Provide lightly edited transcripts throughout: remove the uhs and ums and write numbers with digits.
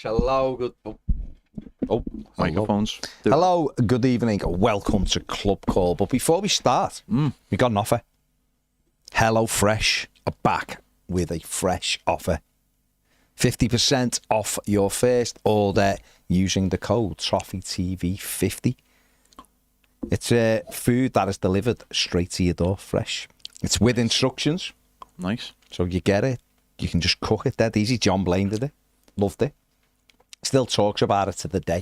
Hello, good. Microphones. Hello, good evening. Welcome to Club Call. But before we start, we got an offer. HelloFresh are back with a fresh offer. 50% off your first order using the code ToffeeTV50. It's food that is delivered straight to your door, fresh. It's with instructions. Nice. So you get it. You can just cook it dead easy. John Blaine did it. Loved it. Still talks about it to the day.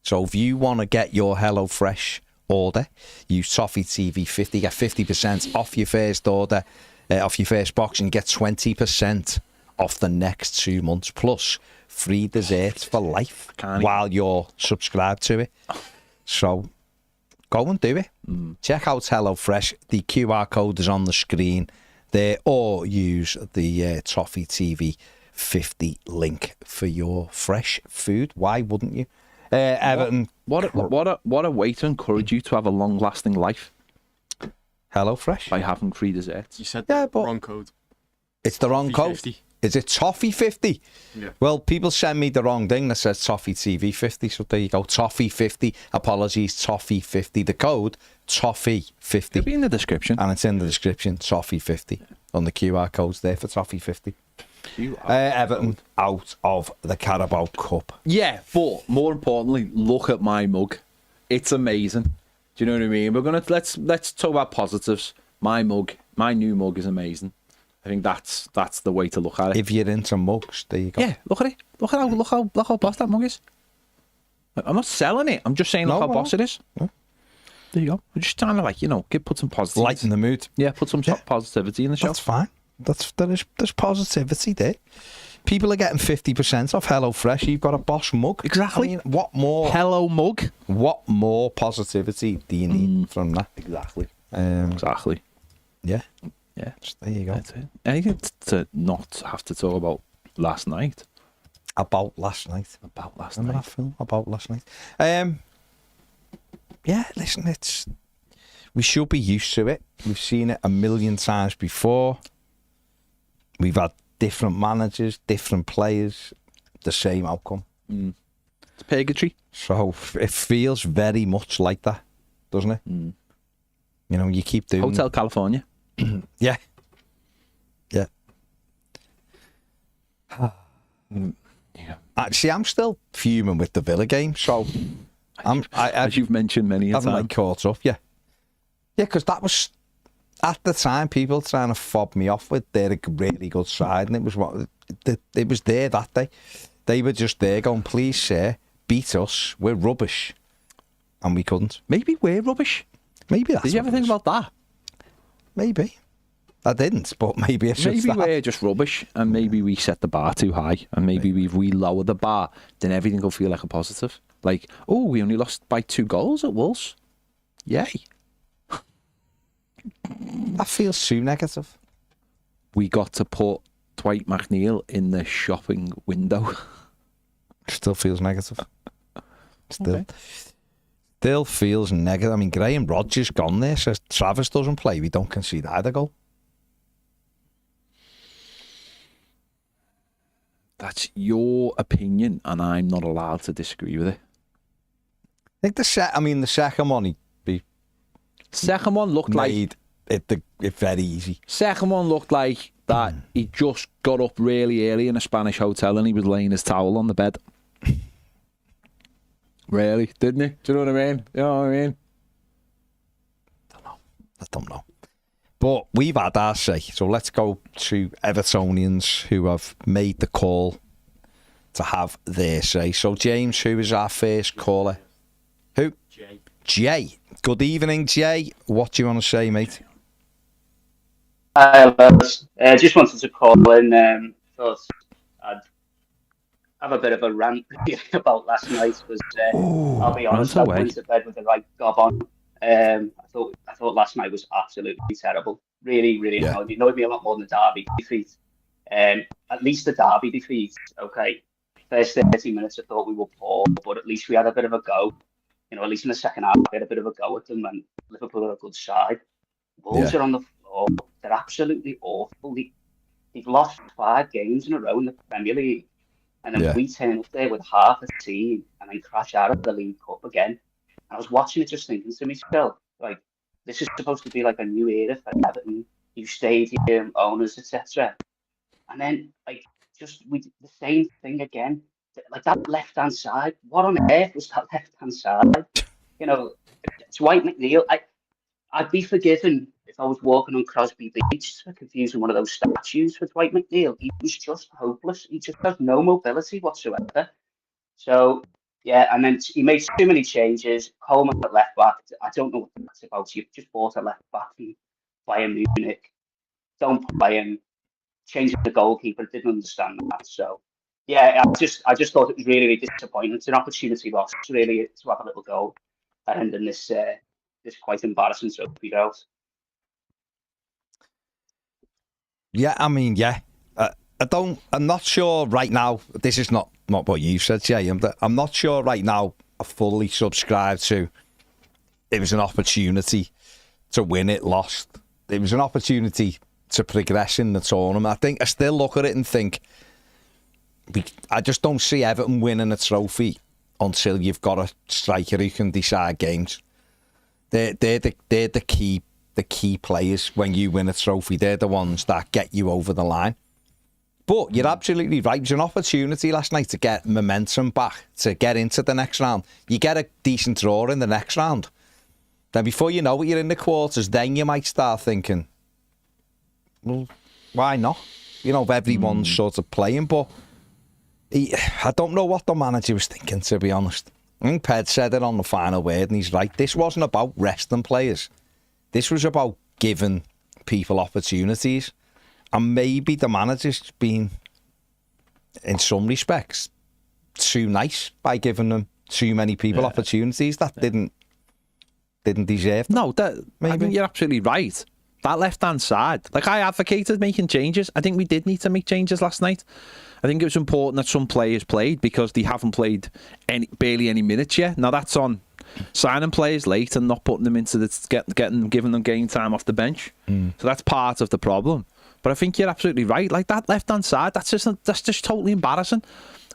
So if you want to get your HelloFresh order, use ToffeeTV50. Get 50% off your first order, off your first box, and you get 20% off the next 2 months. Plus free desserts for life while you're subscribed to it. So go and do it. Check out HelloFresh. The QR code is on the screen there, or use the Toffee TV 50 link for your fresh food. Why wouldn't you? Everton. What a way to encourage you to have a long-lasting life. HelloFresh. By having free desserts. You said the wrong code. It's the wrong code. 50. Is it Toffee 50? Yeah. Well, people send me the wrong thing that says Toffee TV 50. So there you go. Toffee 50. Apologies, Toffee 50. The code, Toffee 50. It'll be in the description. And it's in the description, Toffee 50. On the QR codes there for Toffee 50. Everton out of the Carabao Cup. Yeah, but more importantly, look at my mug. It's amazing. Do you know what I mean? We're gonna let's talk about positives. My mug, my new mug is amazing. I think that's the way to look at it. If you're into mugs, there you go. Yeah, look at it. Look how boss that mug is. I'm not selling it. I'm just saying look how boss it is. Yeah. There you go. We're just trying to put some positivity. Lighten the mood. Yeah, put some positivity in the show. That's fine. There's positivity there. People are getting 50% off HelloFresh. You've got a Boss mug. Exactly. I mean, what more? Hello mug. What more positivity do you need from that? Exactly. Exactly. Yeah. Yeah. Just there you go. That's it. Anything to not have to talk about last night? About last night. Remember that film? About last night. Yeah, listen, we should be used to it. We've seen it a million times before. We've had different managers, different players, the same outcome. It's purgatory. So it feels very much like that, doesn't it? You know, you keep doing... Hotel California. Yeah. Yeah. See, I'm still fuming with the Villa game, so... As you've mentioned many a time. I haven't caught up, yeah. Yeah, because that was... At the time, people trying to fob me off with they're a really good side, and it was there that day. They were just there going, please, sir, beat us. We're rubbish. And we couldn't. Maybe we're rubbish. Maybe that's Did you ever think about that? Maybe. I didn't, but maybe I should Maybe we're just rubbish, and maybe we set the bar too high, and maybe if we lower the bar, then everything will feel like a positive. Like, oh, we only lost by 2 goals at Wolves. Yay. That feels too negative. We got to put Dwight McNeil in the shopping window. Still feels negative. Okay. Still feels negative. I mean, Graham Rodgers gone there, says Travis doesn't play. We don't concede either goal. That's your opinion, and I'm not allowed to disagree with it. I think the second one, Second one looked made it very easy. Second one looked like that he just got up really early in a Spanish hotel and he was laying his towel on the bed. Really, didn't he? Do you know what I mean? You know what I mean? I don't know. But we've had our say, so let's go to Evertonians who have made the call to have their say. So James, who is our first caller? Who? Jay. Good evening, Jay. What do you want to say, mate? Hi, lads. Just wanted to call in. Thought I'd have a bit of a rant about last night. I'll be honest, I went to bed with the right gob on. I thought last night was absolutely terrible. Really, really annoyed me. Annoyed me a lot more than the Derby defeat. At least the Derby defeat, okay. First 30 minutes, I thought we were poor, but at least we had a bit of a go. You know, at least in the second half, we had a bit of a go at them, and Liverpool are a good side. Wolves are on the floor. They're absolutely awful. They've lost 5 games in a row in the Premier League. And then we turn up there with half a team and then crash out of the League Cup again. And I was watching it just thinking to myself, like, this is supposed to be like a new era for Everton, new stadium, owners, etc. And then, like, we did the same thing again. Like, that left-hand side, what on earth was that left-hand side? You know, Dwight McNeil, I'd be forgiven if I was walking on Crosby Beach for confusing one of those statues for Dwight McNeil. He was just hopeless. He just has no mobility whatsoever. So, yeah, and then he made too many changes. Coleman at left back. I don't know what that's about. You've just bought a left back from Bayern Munich. Don't play him. Change the goalkeeper. Didn't understand that. So, yeah, I just thought it was really, really disappointing. It's an opportunity lost, really, to have a little goal and in this quite embarrassing Sophie goals. Yeah, I mean, yeah. I'm not sure right now. This is not what you said, Jay. I'm not sure right now I fully subscribe to it was an opportunity to win it, lost. It was an opportunity to progress in the tournament. I still look at it and think, I just don't see Everton winning a trophy until you've got a striker who can decide games. They're the key players when you win a trophy. They're the ones that get you over the line. But you're absolutely right. It was an opportunity last night to get momentum back, to get into the next round. You get a decent draw in the next round. Then before you know it, you're in the quarters. Then you might start thinking, well, why not? You know, everyone's sort of playing. But I don't know what the manager was thinking, to be honest. I think Ped said it on the final word, and he's right. This wasn't about resting players. This was about giving people opportunities. And maybe the manager's been, in some respects, too nice by giving them too many people opportunities that didn't deserve them. No, I think you're absolutely right. That left-hand side, like, I advocated making changes. I think we did need to make changes last night. I think it was important that some players played because they haven't played barely any minutes yet. Now, that's on signing players late and not putting them into giving them game time off the bench. So that's part of the problem. But I think you're absolutely right. Like, that left-hand side, that's just totally embarrassing.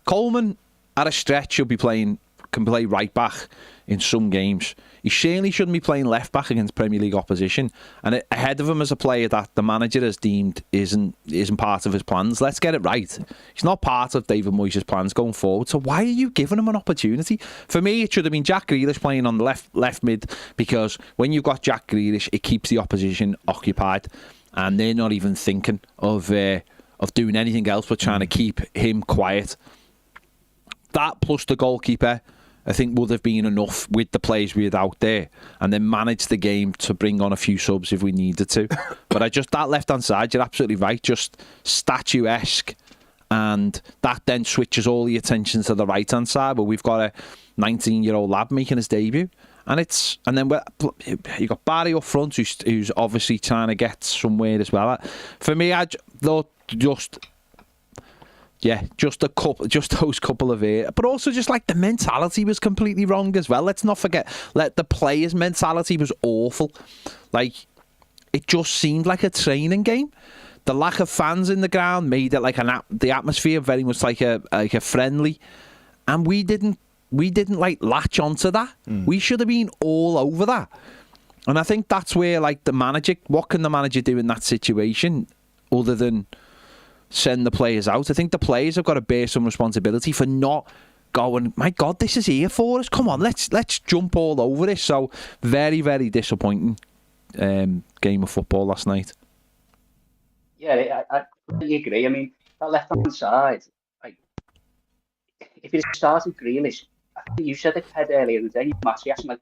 Coleman, at a stretch, can play right back in some games. He certainly shouldn't be playing left back against Premier League opposition. And ahead of him is a player that the manager has deemed isn't part of his plans. Let's get it right. He's not part of David Moyes' plans going forward. So why are you giving him an opportunity? For me, it should have been Jack Grealish playing on the left mid, because when you've got Jack Grealish, it keeps the opposition occupied, and they're not even thinking of doing anything else but trying to keep him quiet. That plus the goalkeeper, I think, would have been enough with the players we had out there, and then manage the game to bring on a few subs if we needed to. But that left-hand side, you're absolutely right, just statuesque, and that then switches all the attention to the right-hand side, where we've got a 19-year-old lad making his debut. And then you got Barry up front, who's obviously trying to get somewhere as well. For me, I thought just those couple of areas, but also just like the mentality was completely wrong as well. Let's not forget, the players' mentality was awful. Like, it just seemed like a training game. The lack of fans in the ground made it like the atmosphere very much like a friendly, and we didn't like latch onto that. We should have been all over that. And I think that's where, like, what can the manager do in that situation other than send the players out? I think the players have got to bear some responsibility for not going, my God, this is here for us. Come on, let's jump all over this. So very, very disappointing game of football last night. Yeah, I completely agree. I mean, that left-hand side, like, if it started Grealish, I think you said it, Ted, earlier in the day, Matty asked him, like,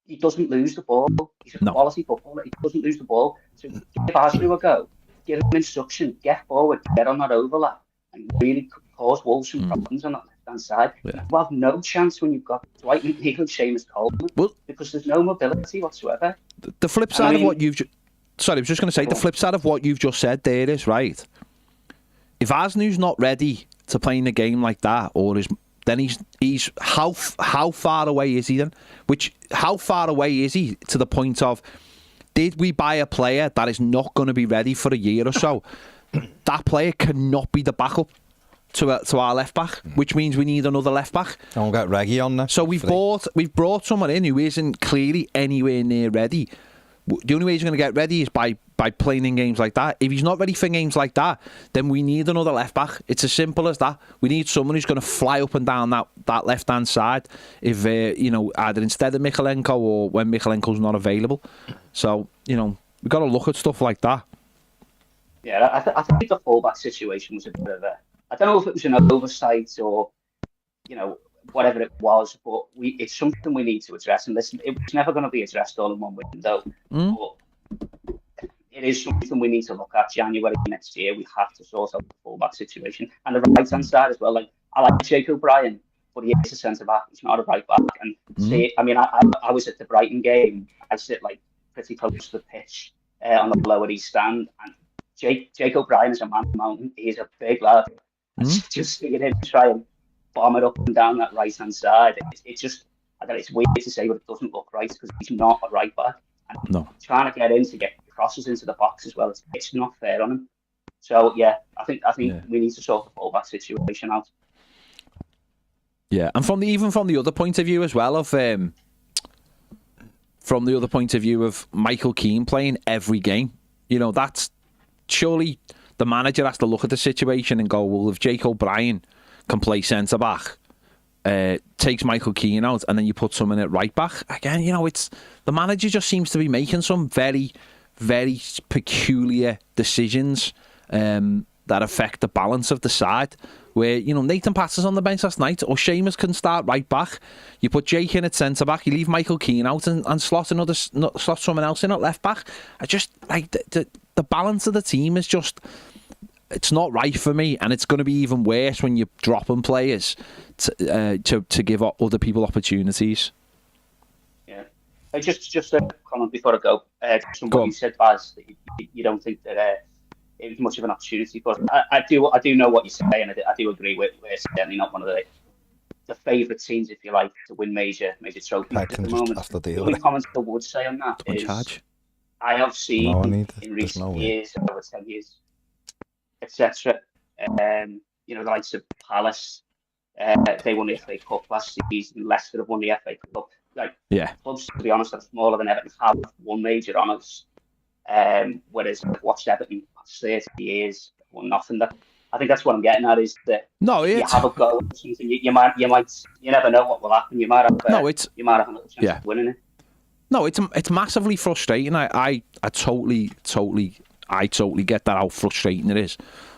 he doesn't lose the ball. He's a quality footballer. He doesn't lose the ball. So give Ashley a go. Give him instruction. Get forward. Get on that overlap. And really cause Wolves some problems on that left-hand side. Yeah. You have no chance when you've got Dwight McNeil and Seamus Coleman, because there's no mobility whatsoever. The flip side of what you've... Sorry, I was just going to say, the flip side of what you've just said there is, right, if Asnu's not ready to play in a game like that, then he's how far away is he then? How far away is he to the point of, did we buy a player that is not going to be ready for a year or so? That player cannot be the backup. to our left back, which means we need another left back. Don't get Reggie on there. So we've brought someone in who isn't clearly anywhere near ready. The only way he's going to get ready is by playing in games like that. If he's not ready for games like that, then we need another left back. It's as simple as that. We need someone who's going to fly up and down that left hand side. If either instead of Michalenko or when Michalenko's not available. So we've got to look at stuff like that. Yeah, I think the fullback situation was a bit of a. I don't know if it was an oversight or, whatever it was, but it's something we need to address. And listen, it was never going to be addressed all in one window. But it is something we need to look at. January next year, we have to sort out the fullback situation. And the right hand side as well. Like, I like Jacob Brien, but he is a centre back. He's not a right back. And I was at the Brighton game. I sit like pretty close to the pitch on the lower east stand. And Jacob Brien is a man of the mountain. He's a big lad. Just sticking in, try and bomb it up and down that right hand side. It's weird to say, but it doesn't look right because he's not a right back. And trying to get in to get crosses into the box as well, it's not fair on him. So yeah, I think we need to sort the fullback situation out. Yeah, and from the other point of view as well of Michael Keane playing every game, that's surely the manager has to look at the situation and go, well, if Jake O'Brien can play centre back, takes Michael Keane out, and then you put someone at right back again. It's the manager just seems to be making some very, very peculiar decisions that affect the balance of the side. Where Nathan Patterson on the bench last night, or Seamus can start right back. You put Jake in at centre back. You leave Michael Keane out and slot someone else in at left back. I just like the balance of the team is just. It's not right for me, and it's going to be even worse when you're dropping players to give other people opportunities. Yeah, just a comment before I go. From what you said, Baz, that you don't think that it was much of an opportunity, but I do know what you're saying. I do agree with. We're certainly not one of the favourite teams, if you like, to win major trophies at the moment. The only comment I would say on that is I have seen in recent years, over 10 years, etc. The likes of Palace, they won the FA Cup last season. Leicester have won the FA Cup. Clubs, to be honest, that are smaller than Everton have won major honours. Whereas I've watched Everton past 30 years, won nothing. I think that's what I'm getting at is that you have a goal or something. You never know what will happen. You might have a little chance of winning it. No, it's massively frustrating. I totally get that, how frustrating it is.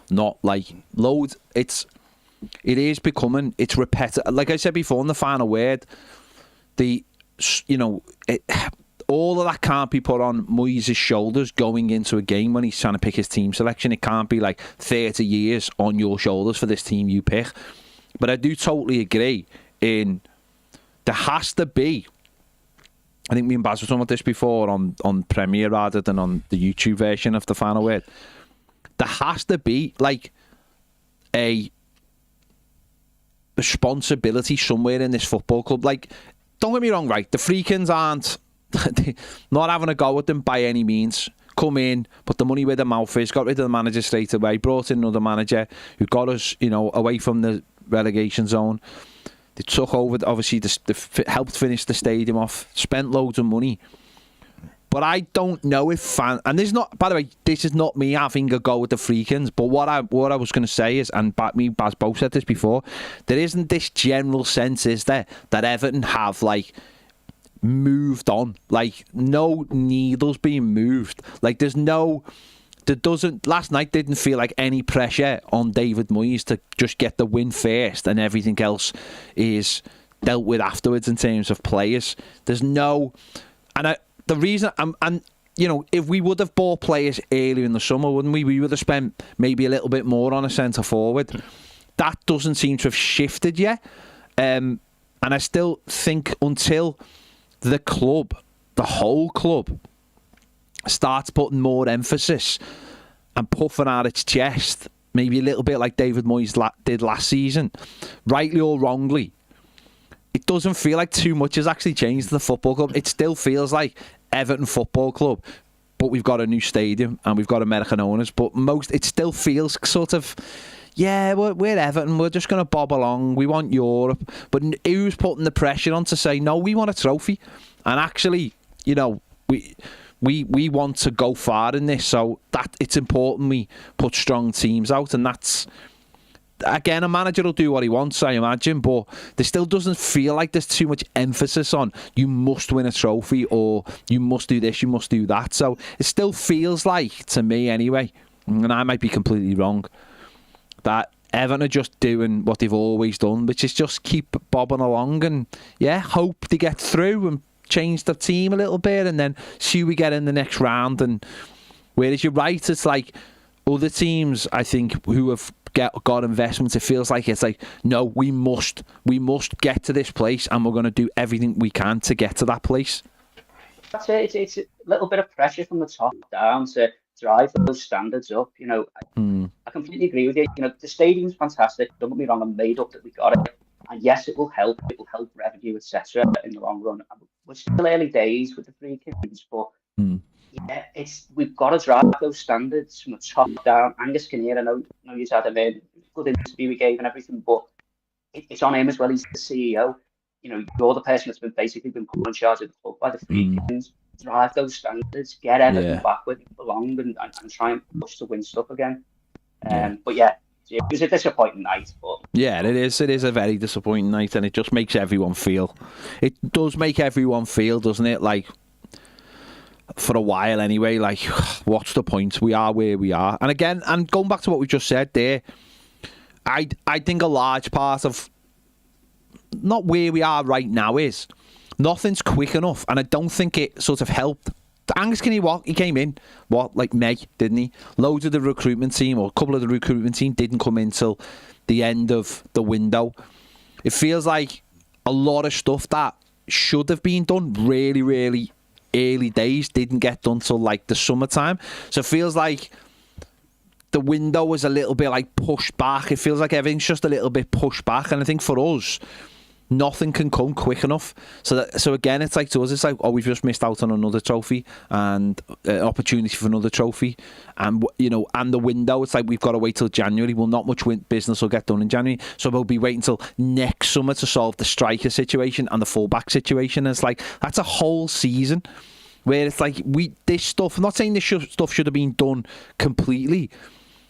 Not like loads. It is becoming. It's repetitive. Like I said before in the final word, all of that can't be put on Moyes' shoulders going into a game when he's trying to pick his team selection. It can't be like 30 years on your shoulders for this team you pick. But I do totally agree there has to be. I think me and Baz were talking about this before on Premiere rather than on the YouTube version of the final word. There has to be like a responsibility somewhere in this football club. Like, don't get me wrong, right? The Freakins aren't not having a go at them by any means. Come in, put the money where the mouth is, got rid of the manager straight away, brought in another manager who got us, away from the relegation zone. They took over, obviously, they helped finish the stadium off, spent loads of money. But I don't know if fans... And this is not... By the way, this is not me having a go at the Freakins, but what I was going to say is, and me and Baz both said this before, there isn't this general sense, is there, that Everton have, like, moved on. Like, no needles being moved. Like, there's no... Last night didn't feel like any pressure on David Moyes to just get the win first and everything else is dealt with afterwards in terms of players. There's no... And the reason... if we would have bought players earlier in the summer, wouldn't we? We would have spent maybe a little bit more on a centre forward. That doesn't seem to have shifted yet. And I still think until the club, the whole club, starts putting more emphasis and puffing out its chest, maybe a little bit like David Moyes did last season, rightly or wrongly, it doesn't feel like too much has actually changed to the football club. It still feels like Everton Football Club, but we've got a new stadium and we've got American owners, but it still feels sort of, yeah, we're Everton, we're just going to bob along, we want Europe. But who's putting the pressure on to say, no, we want a trophy? And actually, you know, we want to go far in this, so that it's important we put strong teams out, and that's, again, a manager will do what he wants, I imagine, but there still doesn't feel like there's too much emphasis on you must win a trophy or you must do this, you must do that. So it still feels like, to me anyway, and I might be completely wrong, that Everton are just doing what they've always done, which is just keep bobbing along and, yeah, hope they get through and change the team a little bit and then see who we get in the next round. And whereas you're right, it's like other teams, I think, who have got investments, it feels like it's like, no, we must get to this place and we're going to do everything we can to get to that place. That's it. It's a little bit of pressure from the top down to drive those standards up. You know, I completely agree with you. You know, the stadium's fantastic. Don't get me wrong, I'm made up that we got it. And yes, it will help. It will help revenue, etc. in the long run. We're still early days with the Three Kings, but yeah, we've got to drive those standards from the top down. Angus Kinnear, I know you've had him in, good interview we gave and everything, but it's on him as well. He's the CEO. You know, you're the person that's basically been put in charge of the club by the Three Kings. Drive those standards, get everything back where they belong, and try and push to win stuff again. But yeah, it was a disappointing night. But yeah, it is. It is a very disappointing night, and it just makes everyone feel. It does make everyone feel, doesn't it? Like, for a while anyway, like, what's the point? We are where we are. And again, and going back to what we just said there, I think a large part of not where we are right now is nothing's quick enough, and I don't think it sort of helped. Angus Kinnear, he came in, like May, didn't he? Loads of the recruitment team, or a couple of the recruitment team, didn't come in till the end of the window. It feels like a lot of stuff that should have been done really, really early days didn't get done till like the summertime. So it feels like the window was a little bit like pushed back. It feels like everything's just a little bit pushed back, and I think for us, nothing can come quick enough. So again, it's like, to us, it's like, oh, we've just missed out on another trophy and an opportunity for another trophy, and you know, and the window, it's like we've got to wait till January. Well, not much business will get done in January, so we'll be waiting till next summer to solve the striker situation and the fullback situation. And it's like, that's a whole season where it's like, this stuff, I'm not saying this stuff should have been done completely,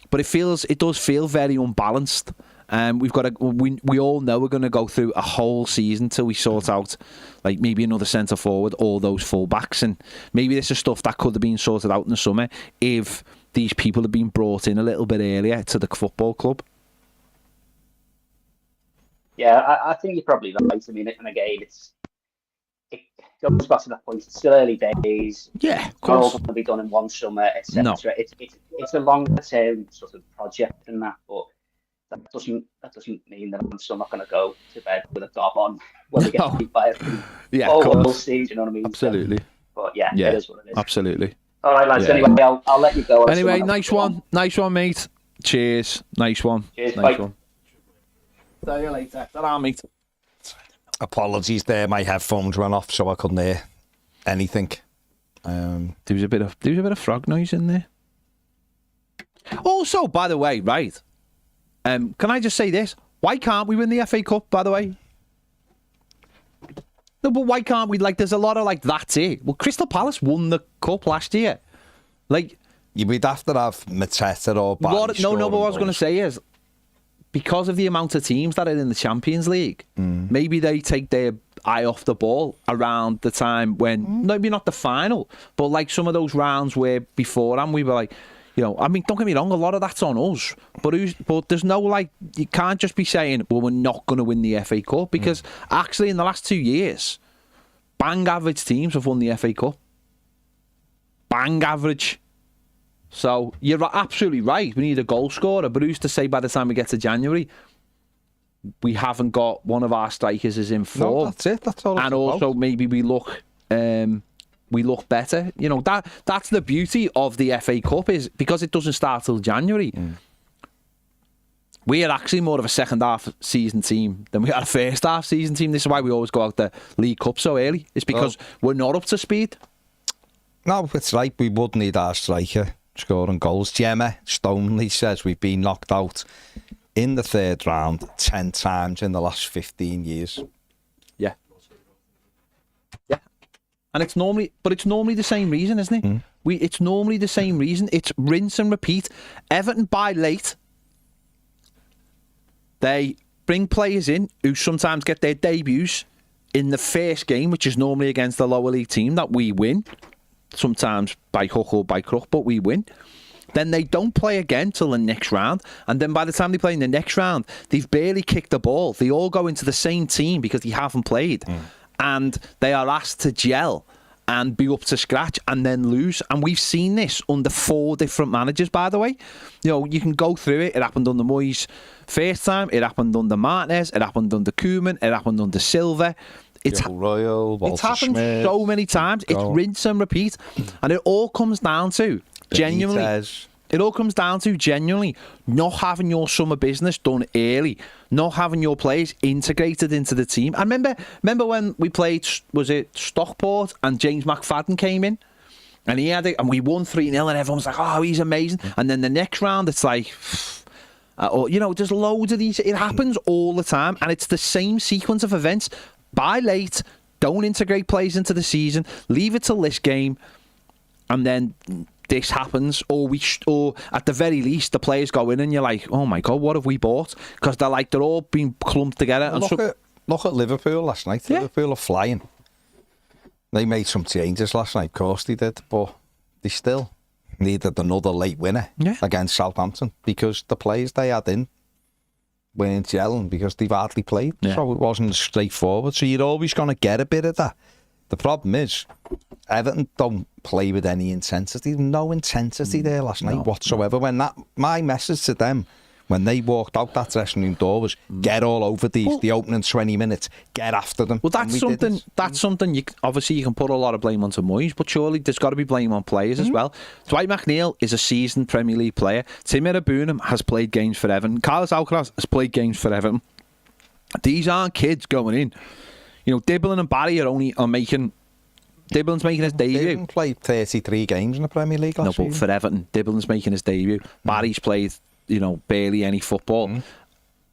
but it does feel very unbalanced. We've got we all know we're going to go through a whole season till we sort out, like, maybe another centre forward or those full backs, and maybe this is stuff that could have been sorted out in the summer if these people had been brought in a little bit earlier to the football club. Yeah, I think you're probably right. I mean, and again, it goes back to that point. It's still early days. Yeah, of course. Not all going to be done in one summer, etc. No. It's a longer term sort of project than that, but that doesn't mean that I'm still not going to go to bed with a gob on when we get beat by a we'll see, you know what I mean? Absolutely. So, but yeah, it is what it is. Absolutely. All right, lads. Yeah. Anyway, I'll let you go. Anyway, nice one, mate. Cheers. Nice one. Cheers. Nice bye. One. See you later. Ta-ra, mate. Apologies there, my headphones went off, so I couldn't hear anything. There was a bit of frog noise in there. Also, by the way, right. Can I just say this? Why can't we win the FA Cup, by the way? No, but why can't we? Like, there's a lot of, like, that's it. Well, Crystal Palace won the Cup last year. Like, we'd have to have Mateta or Barney. No, but what I was going to say is, because of the amount of teams that are in the Champions League, maybe they take their eye off the ball around the time when, maybe not the final, but like some of those rounds where beforehand we were like, you know, I mean, don't get me wrong, a lot of that's on us, but there's no, like, you can't just be saying, well, we're not going to win the FA Cup, because actually in the last 2 years, bang average teams have won the FA Cup. Bang average. So you're absolutely right, we need a goal scorer, but who's to say by the time we get to January, we haven't got one of our strikers is in form. No, that's it, that's all it's and about. also maybe we look better. You know, that's the beauty of the FA Cup, is because it doesn't start till January. We are actually more of a second half season team than we are a first half season team. This is why we always go out the League Cup so early. It's because we're not up to speed. No, it's like we would need our striker scoring goals. Gemma Stoneley says we've been knocked out in the third round 10 times in the last 15 years. Yeah. Yeah. And it's normally the same reason, isn't it? It's normally the same reason. It's rinse and repeat. Everton buy late. They bring players in who sometimes get their debuts in the first game, which is normally against the lower league team that we win. Sometimes by hook or by crook, but we win. Then they don't play again till the next round. And then by the time they play in the next round, they've barely kicked the ball. They all go into the same team because they haven't played. And they are asked to gel and be up to scratch and then lose. And we've seen this under 4 different managers, by the way. You know, you can go through it. It happened under Moyes first time. It happened under Martinez. It happened under Koeman. It happened under Silva. It's happened Smith, so many times. It's rinse and repeat. And it all comes down to genuinely not having your summer business done early, not having your players integrated into the team. I remember when we played, was it Stockport, and James McPartland came in and he had it, and we won 3-0 and everyone's like, oh, he's amazing. And then the next round it's like, there's loads of these. It happens all the time, and it's the same sequence of events. Buy late, don't integrate players into the season, leave it till this game, and then this happens, or at the very least the players go in and you're like, oh my god, what have we bought? Because they're all being clumped together. Well, look at Liverpool last night. Yeah. Liverpool are flying. They made some changes last night, of course they did, but they still needed another late winner against Southampton because the players they had in weren't gelling because they've hardly played, so it wasn't straightforward. So you're always going to get a bit of that. The problem is Everton don't play with any intensity. No intensity there last night whatsoever. When my message to them when they walked out that dressing room door was get all over the opening 20 minutes, get after them. Well, that's something you can put a lot of blame onto Moyes, but surely there's got to be blame on players as well. Dwight McNeil is a seasoned Premier League player. Tim Erabunam has played games for Everton. Carlos Alcaraz has played games for Everton. These aren't kids going in. You know, Dibblin and Barry are making. Dibblin's making his debut. Dibbling played 33 games in the Premier League last season. No, but for Everton, Dibblin's making his debut. Barry's played, barely any football.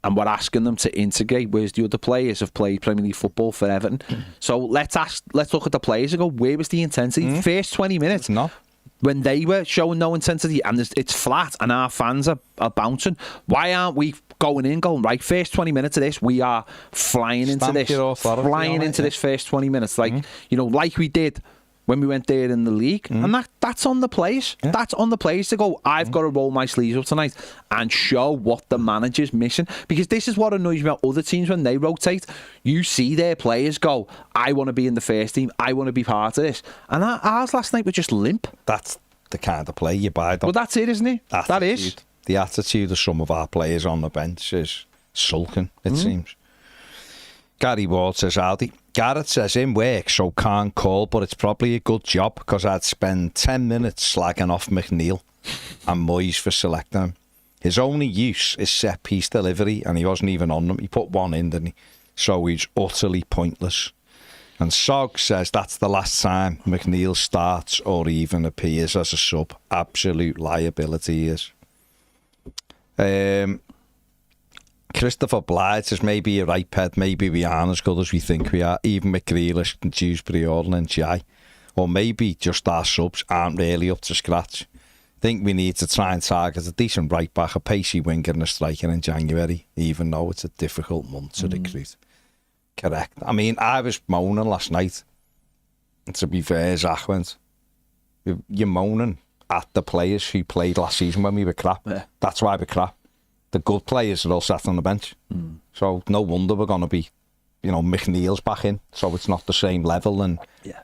And we're asking them to integrate, whereas the other players have played Premier League football for Everton. So let's look at the players and go, where was the intensity? First 20 minutes. It's not. When they were showing no intensity and it's flat and our fans are bouncing, why aren't we going, right, first 20 minutes of this, we are flying into this first 20 minutes, like we did when we went there in the league. And that's on the players. That's on the players to go, I've got to roll my sleeves up tonight and show what the manager's missing. Because this is what annoys me about other teams when they rotate. You see their players go, I want to be in the first team, I want to be part of this. And ours last night were just limp. That's the kind of play you buy, though. Well, that's it, isn't it? That is. The attitude of some of our players on the bench is sulking, it seems. Gary Ward says, Aldi. Garrett says, in work, so can't call, but it's probably a good job because I'd spend 10 minutes slagging off McNeil and Moyes for selecting him. His only use is set-piece delivery, and he wasn't even on them. He put one in, didn't he? So he's utterly pointless. And Sog says that's the last time McNeil starts or even appears as a sub. Absolute liability he is. Christopher Blythe says, maybe you're right, Ped. Maybe we aren't as good as we think we are. Even McGrealish, Dewsbury, Orland and Jai. Or maybe just our subs aren't really up to scratch. I think we need to try and target a decent right back, a pacey winger and a striker in January, even though it's a difficult month to recruit. Correct. I mean, I was moaning last night. And to be fair, Zach went, you're moaning at the players who played last season when we were crap. Yeah. That's why we're crap. The good players are all sat on the bench. So no wonder we're going to be, McNeil's back in. So it's not the same level. And,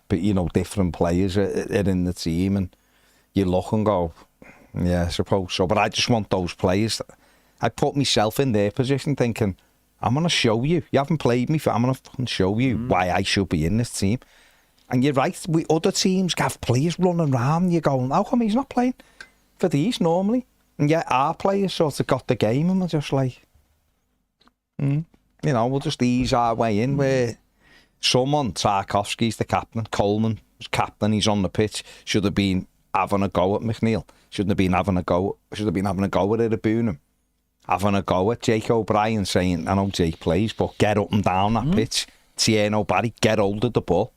but, different players are in the team. And you look and go, yeah, I suppose so. But I just want those players. I put myself in their position thinking, I'm going to show you. You haven't played me. I'm going to show you why I should be in this team. And you're right. Other teams have players running around. And you're going, how come he's not playing for these normally? And yet our players sort of got the game and we're just like, we'll just ease our way in where someone, Tarkovsky's the captain, Coleman was captain, he's on the pitch, should have been having a go at McNeil. shouldn't have been having a go. Should have been having a go at Boonham. Having a go at Jake O'Brien, saying, I know Jake plays, but get up and down that pitch. Tierno Barry, get hold of the ball.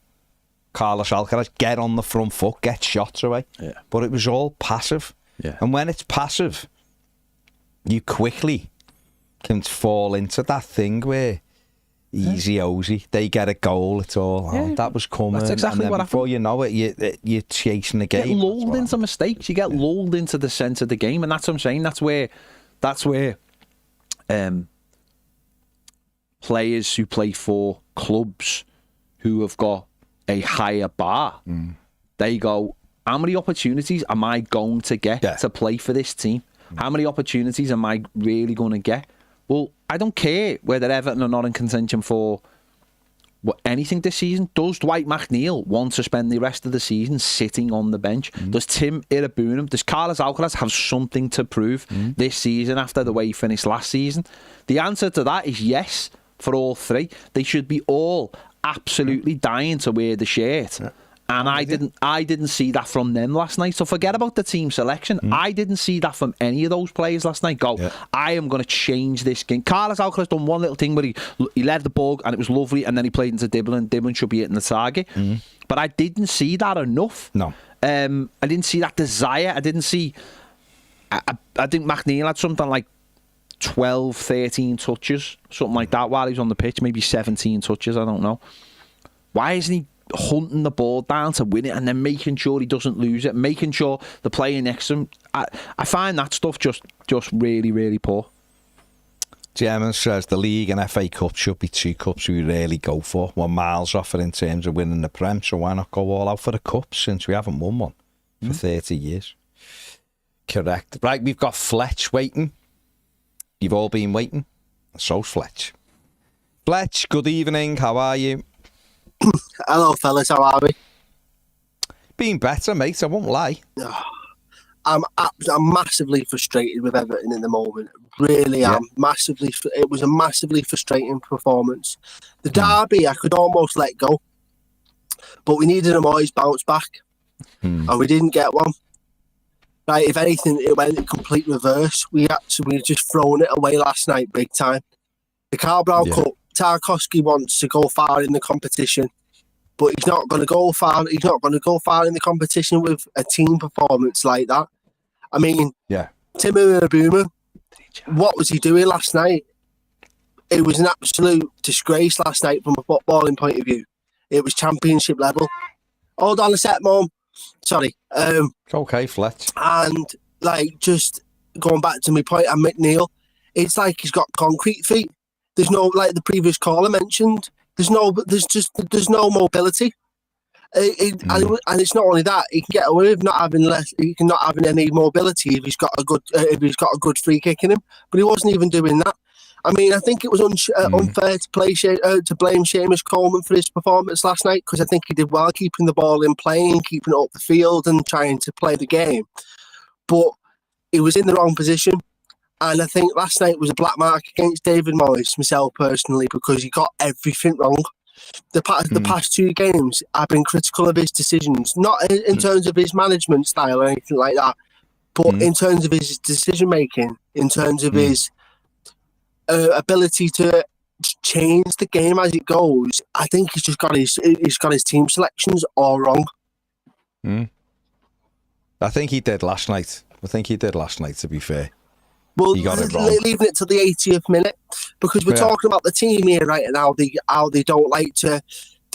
Carlos Alcaraz, get on the front foot, get shots away. Yeah. But it was all passive. Yeah. And when it's passive, you quickly can fall into that thing where easy Ozzy, they get a goal, it's all, that was coming. That's exactly and what before happened. you know it, you're chasing the game. You get lulled into mistakes. You get lulled into the sense of the game, and that's what I'm saying. That's where players who play for clubs who have got a higher bar, they go, how many opportunities am I going to get to play for this team? How many opportunities am I really going to get? Well, I don't care whether Everton are not in contention for anything this season. Does Dwight McNeil want to spend the rest of the season sitting on the bench? Does Tim Iraboonham, does Carlos Alcaraz have something to prove this season after the way he finished last season? The answer to that is yes for all three. They should be all absolutely dying to wear the shirt. And I didn't see that from them last night. So forget about the team selection. I didn't see that from any of those players last night. I am going to change this game. Carlos Alcaraz done one little thing where he led the ball and it was lovely, and then he played into Dibblin. Dibblin should be hitting the target. But I didn't see that enough. No. I didn't see that desire. I didn't see... I think McNeil had something like 12, 13 touches, something like that while he was on the pitch. Maybe 17 touches, I don't know. Why isn't he hunting the ball down to win it and then making sure he doesn't lose it, making sure the player next to him? I find that stuff just really, really poor. German says the league and FA Cup should be two cups we rarely go for. We're miles off it in terms of winning the Prem, so why not go all out for the cup since we haven't won one for 30 years? Correct. Right, we've got Fletch waiting. You've all been waiting. So's Fletch. Fletch, good evening. How are you? Hello, fellas. How are we? Been better, mate. I won't lie. I'm massively frustrated with Everton in the moment. Really am. Massively. It was a massively frustrating performance. The derby, I could almost let go, but we needed a Moyes bounce back, and we didn't get one. Right, if anything, it went in complete reverse. We just thrown it away last night, big time. The Carabao Cup, Tarkowski wants to go far in the competition, but he's not going to go far. He's not going to go far in the competition with a team performance like that. I mean, Tim Iraboonham, what was he doing last night? It was an absolute disgrace last night from a footballing point of view. It was championship level. Hold on a sec, Mum. Sorry. Okay, Fletch. And just going back to my point on McNeil, it's like he's got concrete feet. There's no, like the previous caller mentioned, there's no mobility. And it's not only that, he can get away with not having any mobility if he's got a good free kick in him. But he wasn't even doing that. I mean, I think it was unfair to blame Seamus Coleman for his performance last night, because I think he did well keeping the ball in play and keeping it up the field and trying to play the game. But he was in the wrong position. And I think last night was a black mark against David Moyes, myself personally, because he got everything wrong. The past two games, I've been critical of his decisions, not in terms of his management style or anything like that, but in terms of his decision making, in terms of his ability to change the game as it goes. I think he's got his team selections all wrong. I think he did last night. To be fair. Well, he got it wrong. Leaving it to the 80th minute, because we're talking about the team here, right? And how they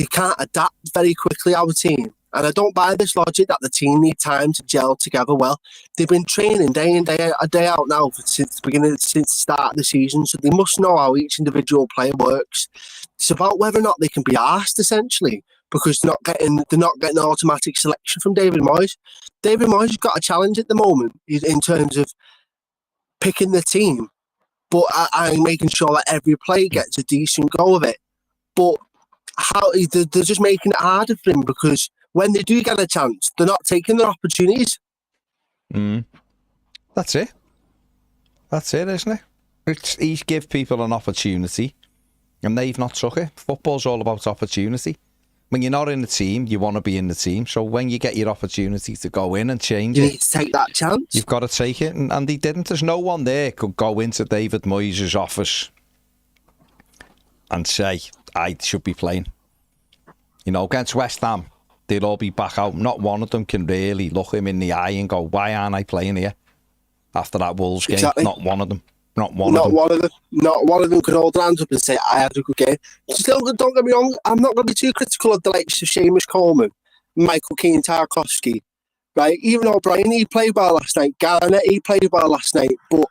can't adapt very quickly, our team. And I don't buy this logic that the team need time to gel together well. They've been training day in, day out now since the start of the season, so they must know how each individual player works. It's about whether or not they can be asked, essentially, because they're not getting an automatic selection from David Moyes. David Moyes has got a challenge at the moment in terms of picking the team, but I'm making sure that every player gets a decent go of it. But they're just making it harder for him, because when they do get a chance, they're not taking their opportunities. That's it, isn't it? He's give people an opportunity and they've not took it. Football's all about opportunity. When you're not in the team, you want to be in the team. So when you get your opportunity to go in and change You it, need to take that chance. you've got to take it. And he didn't. There's no one there could go into David Moyes' office and say, I should be playing. You know, against West Ham, they'll all be back out. Not one of them can really look him in the eye and go, why aren't I playing here? After that Wolves game, Exactly. not one of them. Not one of them. Not one of them could hold their hands up and say, I had a good game. Still, don't get me wrong, I'm not going to be too critical of the likes of Seamus Coleman, Michael Keane, Tarkowski, right? Even though Brien, he played well last night. Garner, he played well last night. But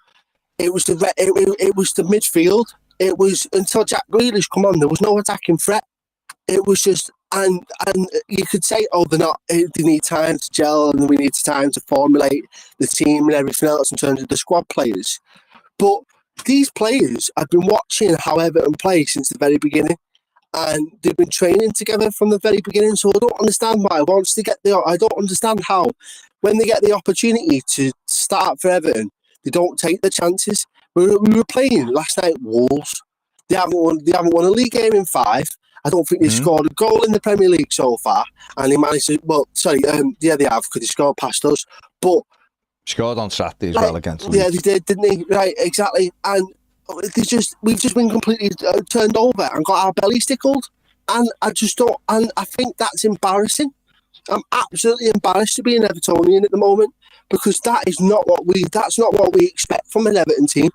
it was it was the midfield. It was until Jack Grealish come on, there was no attacking threat. It was just, and you could say, oh, they need time to gel and we need time to formulate the team and everything else in terms of the squad players. But these players, I've been watching how Everton play since the very beginning, and they've been training together from the very beginning. So I don't understand why. I don't understand how, when they get the opportunity to start for Everton, they don't take the chances. We were playing last night Wolves. They haven't won a league game in 5. I don't think they've scored a goal in the Premier League so far, and they managed to. Well, sorry, yeah, they have because they scored past us, but. Scored on Saturday as well against Leeds. Yeah, they did, didn't they? Right, exactly. And we've just been completely turned over and got our bellies tickled. And I just don't. And I think that's embarrassing. I'm absolutely embarrassed to be an Evertonian at the moment because that's not what we expect from an Everton team.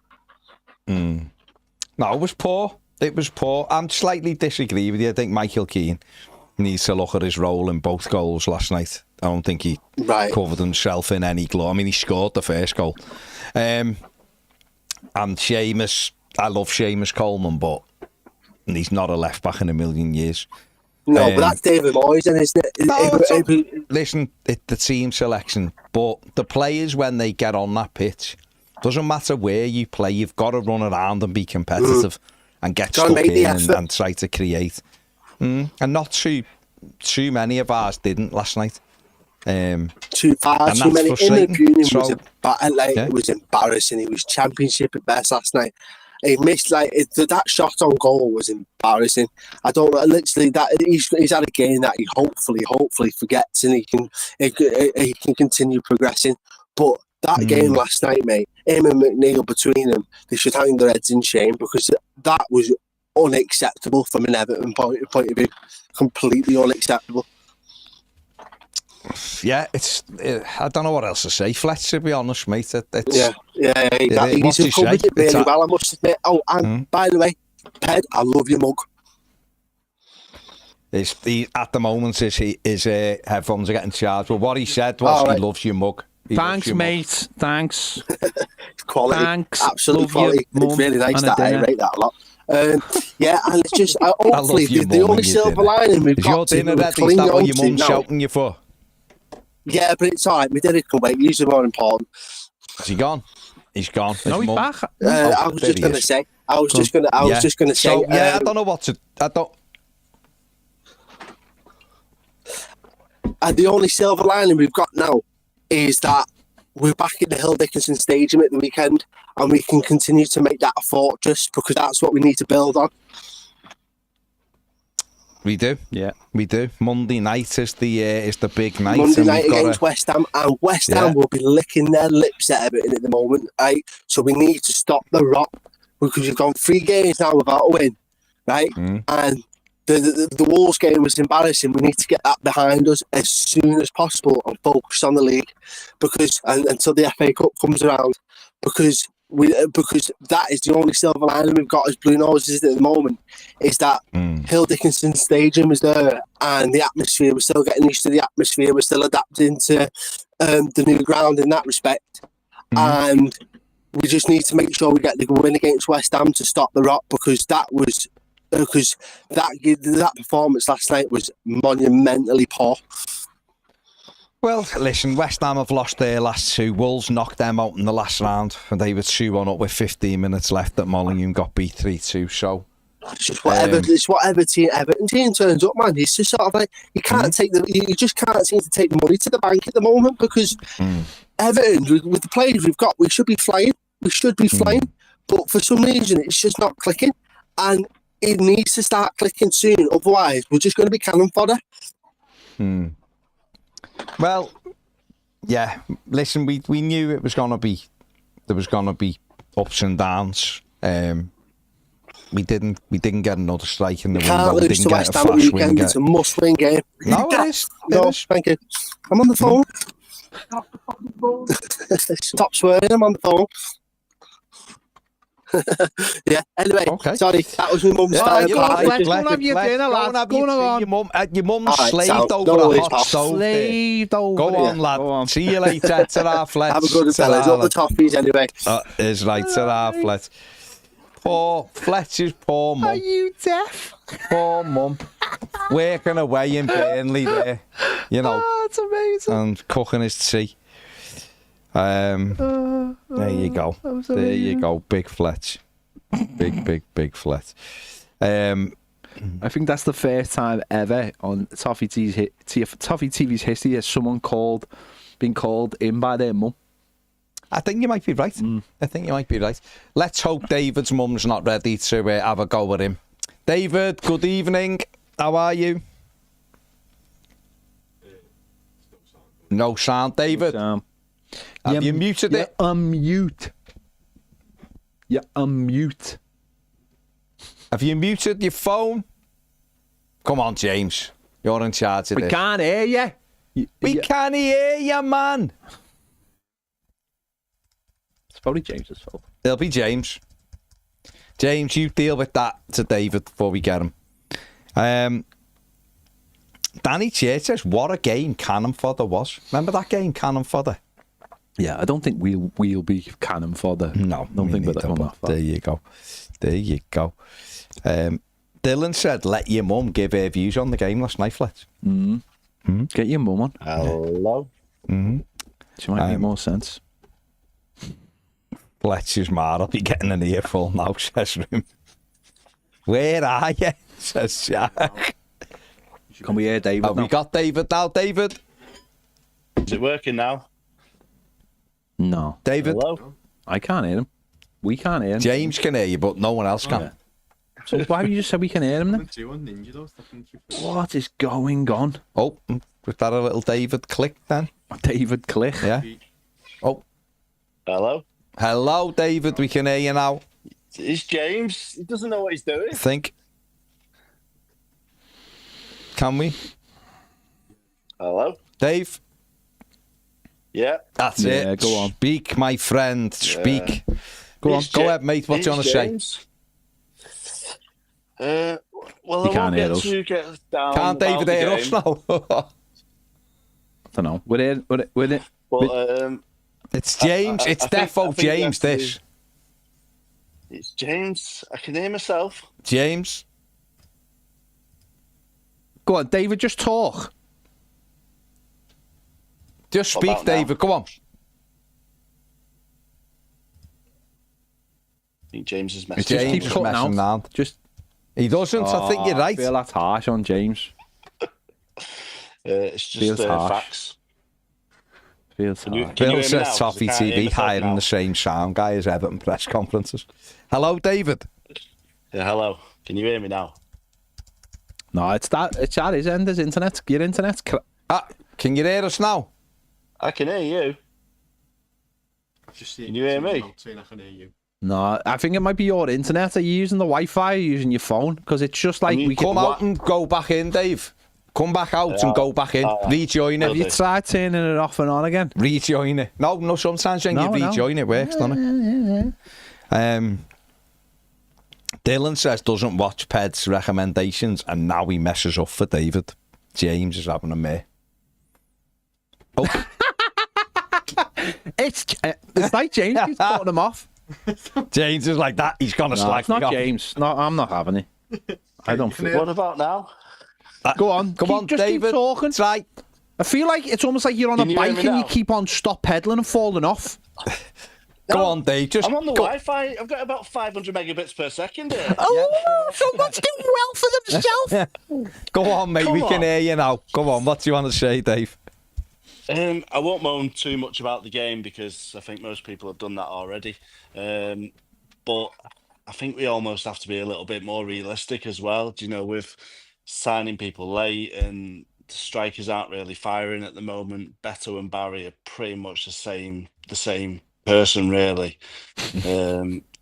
No, it was poor. It was poor. I'm slightly disagree with you. I think Michael Keane needs to look at his role in both goals last night. I don't think he covered himself in any glory. I mean, he scored the first goal. And Seamus, I love Seamus Coleman, but he's not a left back in a million years. No, but that's David Moyes, then, isn't it? Listen, the team selection, but the players, when they get on that pitch, doesn't matter where you play, you've got to run around and be competitive and get stuck in and try to create. And not too many of ours didn't last night. Too many. In my opinion, it was embarrassing. It was championship at best last night. He missed that shot on goal was embarrassing. I don't know. Literally, that he's had a game that he hopefully forgets and he can continue progressing. But that game last night, mate, him and McNeil between them, they should hang their heads in shame because that was unacceptable from an Everton point of view. Completely unacceptable. Yeah, I don't know what else to say, Fletch, to be honest, mate. Yeah, exactly. He's covered it really well, I must admit. Oh, and by the way, Ped, I love your mug. At the moment, his headphones are getting charged. But what he said was he loves your mug. Thanks, mate. Thanks. Quality. Thanks. Absolute quality. It's really nice that I rate that a lot. And it's just hopefully the only silver lining we've got. Is your dinner ready? Is that what your mum's shouting you for? Yeah, but it's alright. My dinner can wait. Usually more important. Is he gone? He's gone. No, he's back. I was just going to say. I was just going to say. So, I don't know what to. The only silver lining we've got now is that we're back in the Hill Dickinson Stadium at the weekend, and we can continue to make that a fortress because that's what we need to build on. We do, yeah, we do. Monday night is the big night. Monday night against West Ham, and West Ham will be licking their lips at Everton at the moment, right? So we need to stop the rot because we've gone 3 games now without a win, right? And the Wolves game was embarrassing. We need to get that behind us as soon as possible and focus on the league because until the FA Cup comes around, because that is the only silver lining we've got as Blue Noses at the moment, is that Hill Dickinson Stadium is there and the atmosphere, we're still getting used to the atmosphere, we're still adapting to the new ground in that respect. And we just need to make sure we get the win against West Ham to stop the rot because that performance last night was monumentally poor. Well, listen, West Ham have lost their last 2. Wolves knocked them out in the last round, and they were 2-1 up with 15 minutes left at Molineux, got beat 3-2. So it's just whatever. It's whatever Everton team turns up, man. It's just sort of like you just can't seem to take money to the bank at the moment because Everton, with the players we've got, we should be flying. But for some reason, it's just not clicking. And it needs to start clicking soon. Otherwise, we're just going to be cannon fodder. Well, yeah. Listen, we knew it was gonna be there was gonna be ups and downs. We didn't get another strike in the window. Can't We lose didn't to get West a Ham fast weekend. winger. It's a must-win game. No, it is. No, thank you. I'm on the phone. Stop swearing. I'm on the phone. Yeah. Anyway, Okay. sorry. That was my mum's Yeah, style. you're car. right. Let's go and have your dinner, lads. Go on. Your mum's All right, slaved sound. over No a worries, hot pal. stove. there. Slaved over. Go on, lad. Go on. See you later. Ta-ra, Fletch. Have a good fellas. Ta-ra, Up the Toffees anyway. Is right. Ta-ra, Fletch. Poor Fletch's poor Are mum. you deaf? Poor mum. Working away in Burnley there, you know, Oh, it's amazing. and cooking his tea. There you go. There you go. Big Fletch. Big Fletch. I think that's the first time ever on Toffee TV's history has someone been called in by their mum. I think you might be right. I think you might be right. Let's hope David's mum's not ready to have a go with him. David, good evening. How are you? No sound, David. Have you muted it? Unmute. You unmute. Have you muted your phone? Come on, James. You're in charge of We this. can't hear you. We can't hear you, man. It's probably James's fault. It'll be James. James, you deal with that to David before we get him. Danny Church says, what a game cannon fodder was. Remember that game, cannon fodder? Yeah, I don't think we'll be cannon fodder. No, don't think neither, we're that but there you go. There you go. Dylan said, let your mum give her views on the game last night, Fletch. Get your mum on. Hello. She might make more sense. Fletch's ma will be getting an earful now, says him. Where are you? Says Jack. Can we hear David Have now? we got David now, David? Is it working now? No. David? Hello. I can't hear him. We can't hear him. James can hear you, but no one else can. Yeah. So why have you just said we can hear him then? What is going on? Oh, was that a little David click then? David Click. Yeah. Oh, Hello. hello, David. We can hear you now. It's James. He doesn't know what he's doing. Think. Can we? Hello. Dave? Yeah. That's Yeah, it. go on. Speak, my friend. Speak. Go on. It's Go Ja- ahead, mate. What do you want it's to say? James. Well, He I can't won't hear get us. to get down. Can't David about the hear us game, now? I don't know. We're in. But It's James. I It's think- I defo think you James, have to- this. it's James. I can hear myself. James. Go on, David, just talk. Just What speak, about now? David. Come on. I think James is James messing. Just keep is cutting messing out. around. Just. He doesn't. I think you're I right. feel that's harsh on James. It's Feels just harsh. facts. Feels you- harsh. Can Bill hear me now? says 'Cause I Toffee can't hear TV myself hiring now. the same sound guy as Everton press conferences. Hello, David. Yeah, hello. Can you hear me now? No, it's at his end. His internet. Your internet's. Can you hear us now? I can hear you. Can you hear me? No, I think it might be your internet. Are you using the Wi-Fi? Or are you using your phone? Because it's just like we Come can. out and go back in, Dave. Come back out and go back in. Rejoin Have it. you tried turning it off and on again? Rejoin it. No, sometimes when you rejoin it works, doesn't it? Dylan says doesn't watch Ped's recommendations and now he messes up for David. James is having a mare. Oh, It's like James keeps cutting him off. James is like that. He's gonna No, slag it's me not off. James. No, I'm not having it. I don't feel. What about now? Go on, Come on, just David. keep talking. Try. I feel like it's almost like you're on Can a you hear bike me and you now? keep on stop pedaling and falling off. Go on, Dave. Just I'm on the go. Wi-Fi. I've got about 500 megabits per second here. Oh, someone's doing well for themselves. Go on, mate. Come we can on. hear you now. Come on. What do you want to say, Dave? I won't moan too much about the game because I think most people have done that already. But I think we almost have to be a little bit more realistic as well. Do you know, with signing people late and the strikers aren't really firing at the moment. Beto and Barry are pretty much the same person, really.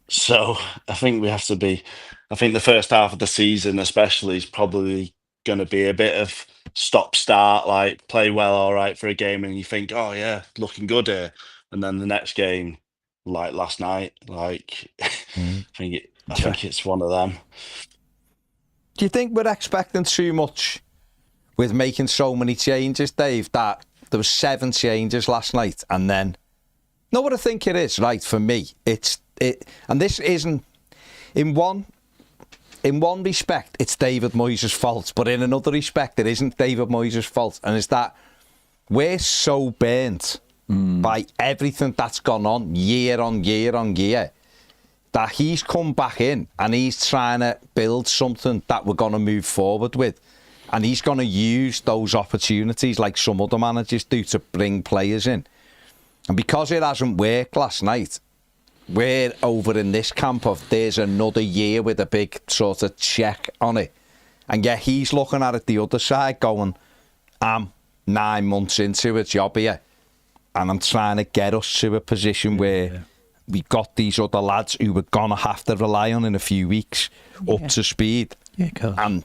So I think we have to be. I think the first half of the season, especially, is probably going to be a bit of stop start, like play well, all right for a game, and you think, oh yeah, looking good here, and then the next game, like last night, like I think it's one of them. Do you think we're expecting too much with making so many changes, Dave? That there was 7 changes last night, and then no, what I think it is, right? For me, and this isn't in one respect, it's David Moyes' fault, but in another respect, it isn't David Moyes' fault, and it's that we're so burnt by everything that's gone on year on year on year, that he's come back in and he's trying to build something that we're going to move forward with. And he's going to use those opportunities like some other managers do to bring players in. And because it hasn't worked last night, we're over in this camp of there's another year with a big sort of check on it. And yet he's looking at it the other side going, I'm 9 months into a job here and I'm trying to get us to a position where we've got these other lads who we're going to have to rely on in a few weeks up to speed. Yeah, cool. And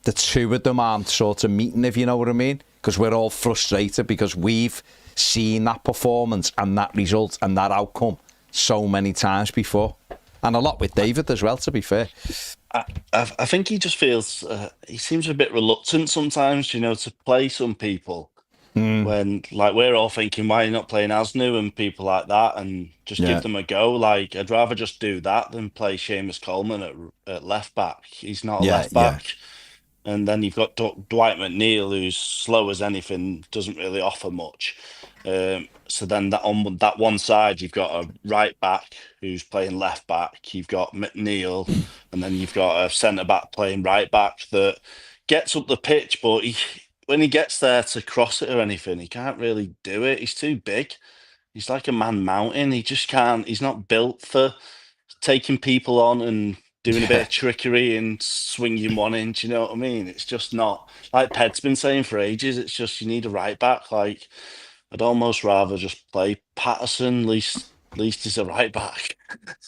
the two of them aren't sort of meeting, if you know what I mean, because we're all frustrated because we've seen that performance and that result and that outcome so many times before, and a lot with David as well, to be fair. I think he just feels he seems a bit reluctant sometimes, you know, to play some people when, like, we're all thinking, why are you not playing Asnu and people like that and just give them a go? Like, I'd rather just do that than play Seamus Coleman at left back. He's not a left back. And then you've got Dwight McNeil, who's slow as anything, doesn't really offer much. So then on that one side, you've got a right back who's playing left back. You've got McNeil, and then you've got a centre back playing right back that gets up the pitch, but when he gets there to cross it or anything, he can't really do it. He's too big. He's like a man mountain. He just can't. He's not built for taking people on and doing a bit of trickery and swinging one in. Do you know what I mean? It's just not, like Ped's been saying for ages, it's just you need a right back. Like, I'd almost rather just play Patterson. Least he's a right back.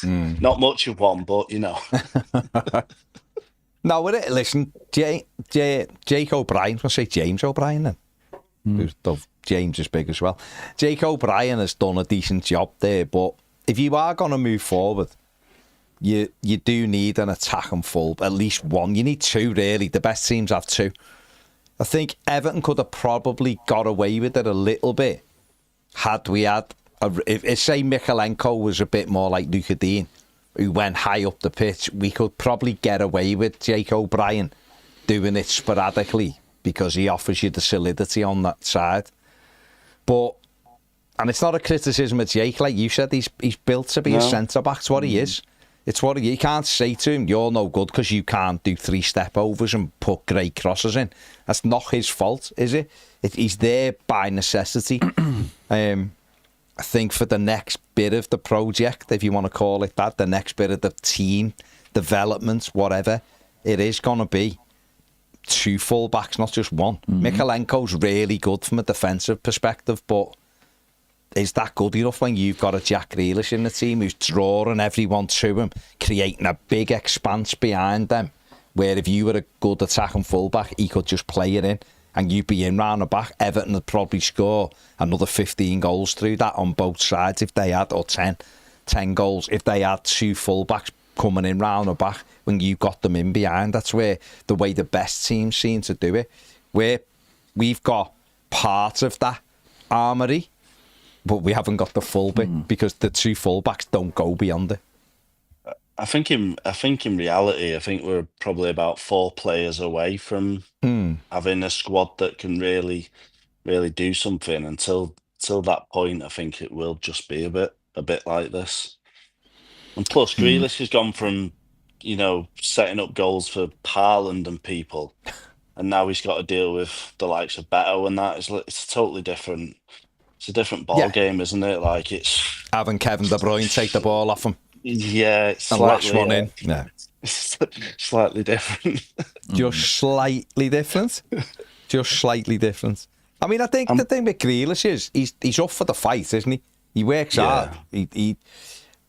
Not much of one, but you know. No, listen, Jake O'Brien, I say James O'Brien then. James is big as well. Jake O'Brien has done a decent job there, but if you are going to move forward, you do need an attacking full, at least one. You need 2, really. The best teams have 2. I think Everton could have probably got away with it a little bit had we had, if say Mikalenko was a bit more like Luca Dean, who went high up the pitch, we could probably get away with Jake O'Brien doing it sporadically because he offers you the solidity on that side. But, and it's not a criticism of Jake, like you said, he's built to be a centre-back. It's what he is. It's what you can't say to him, you're no good because you can't do 3-step overs and put great crosses in. That's not his fault, is it? He's there by necessity. I think for the next bit of the project, if you want to call it that, the next bit of the team development, whatever, it is going to be 2 full-backs, not just one. Mikalenko's really good from a defensive perspective, but is that good enough when you've got a Jack Grealish in the team who's drawing everyone to him, creating a big expanse behind them, where if you were a good attacking fullback, he could just play it in and you'd be in round the back. Everton would probably score another 15 goals through that on both sides if they had, or 10 goals if they had 2 fullbacks coming in round the back when you got them in behind. That's where the way the best teams seem to do it, where we've got part of that armoury, but we haven't got the full bit because the 2 fullbacks don't go beyond it. I think in reality, I think we're probably about 4 players away from having a squad that can really, really do something. Until that point, I think it will just be a bit like this. And plus, Grealish has gone from, you know, setting up goals for Haaland and people, and now he's got to deal with the likes of Beto and that. It's totally different. It's a different ball game, isn't it? Like, it's having Kevin De Bruyne take the ball off him. Yeah, it's and last slightly, one in. Yeah. slightly different. Just slightly different. Just slightly different. I mean, I think the thing with Grealish is he's up for the fight, isn't he? He works hard. He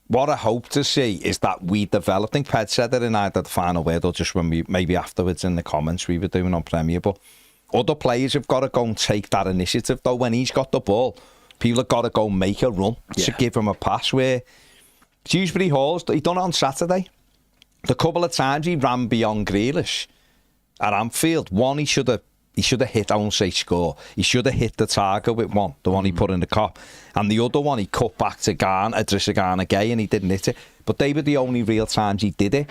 what I hope to see is that we develop. I think Ped said it in either the final word or just when we maybe afterwards in the comments we were doing on Premier. But other players have got to go and take that initiative though. When he's got the ball, people have got to go and make a run to give him a pass. Where Dewsbury Hall's, he done it on Saturday. The couple of times he ran beyond Grealish at Anfield, one he should have hit, I won't say score, he should have hit the target with one, the one he put in the cop, and the other one he cut back to Idrissa Gana Gay, and he didn't hit it. But they were the only real times he did it.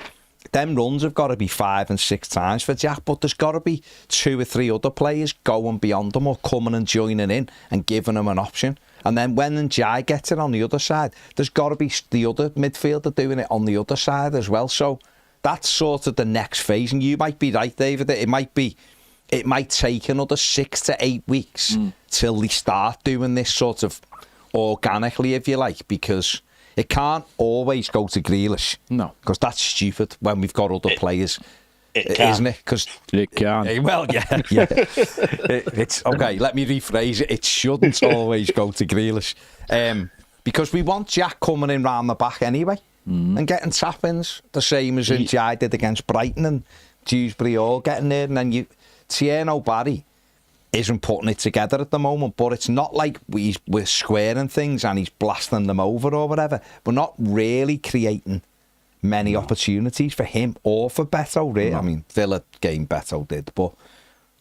Them runs have got to be 5 and 6 times for Jack, but there's got to be 2 or 3 other players going beyond them or coming and joining in and giving them an option. And then when Njai gets it on the other side, there's got to be the other midfielder doing it on the other side as well. So that's sort of the next phase. And you might be right, David. It might take another 6 to 8 weeks till they start doing this sort of organically, if you like, because it can't always go to Grealish. No. Because that's stupid when we've got other players. It can. Isn't it? Cause, it can. Well, yeah. It's okay, let me rephrase it. It shouldn't always go to Grealish. Because we want Jack coming in round the back anyway and getting tap-ins, the same as Njai did against Brighton and Dewsbury all getting there. And then Tierno Barry isn't putting it together at the moment, but it's not like we're squaring things and he's blasting them over or whatever. We're not really creating many opportunities for him or for Beto, really. I mean, Villa game Beto did, but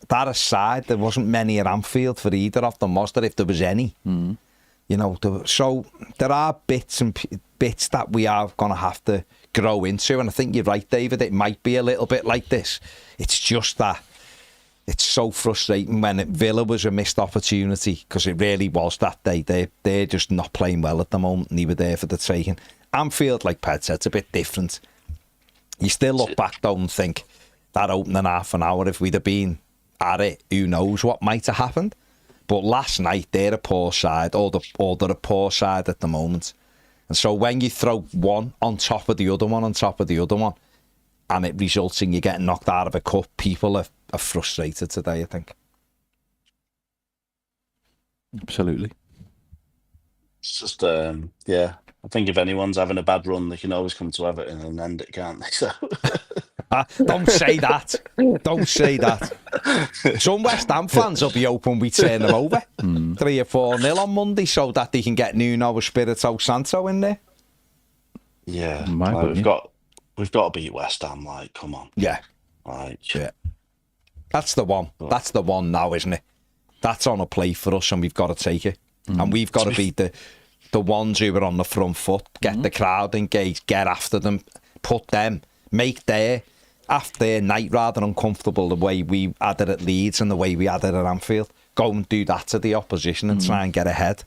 that aside, there wasn't many at Anfield for either of them, was there, if there was any? You know, so there are bits that we are going to have to grow into, and I think you're right, David, it might be a little bit like this. It's just that it's so frustrating when Villa was a missed opportunity, because it really was that day. They're just not playing well at the moment, and they were there for the taking. Anfield, like Ped said, it's a bit different. You still look back though and think that opening half an hour, if we'd have been at it, who knows what might have happened. But last night, they're a poor side, or they're a poor side at the moment. And so when you throw one on top of the other one, and it results in you getting knocked out of a cup, people are frustrated today, I think. Absolutely. It's just, I think if anyone's having a bad run, they can always come to Everton and end it, can't they? So don't say that. Don't say that. Some West Ham fans will be hoping we turn them over 3 or 4-0 on Monday so that they can get Nuno Espirito Santo in there. Yeah, we've got to beat West Ham. Like, come on. Yeah, that's the one. That's the one now, isn't it? That's on a plate for us, and we've got to take it. And we've got to be the ones who are on the front foot, get the crowd engaged, get after them, put them, make their night rather uncomfortable the way we had it at Leeds and the way we had it at Anfield. Go and do that to the opposition and try and get ahead,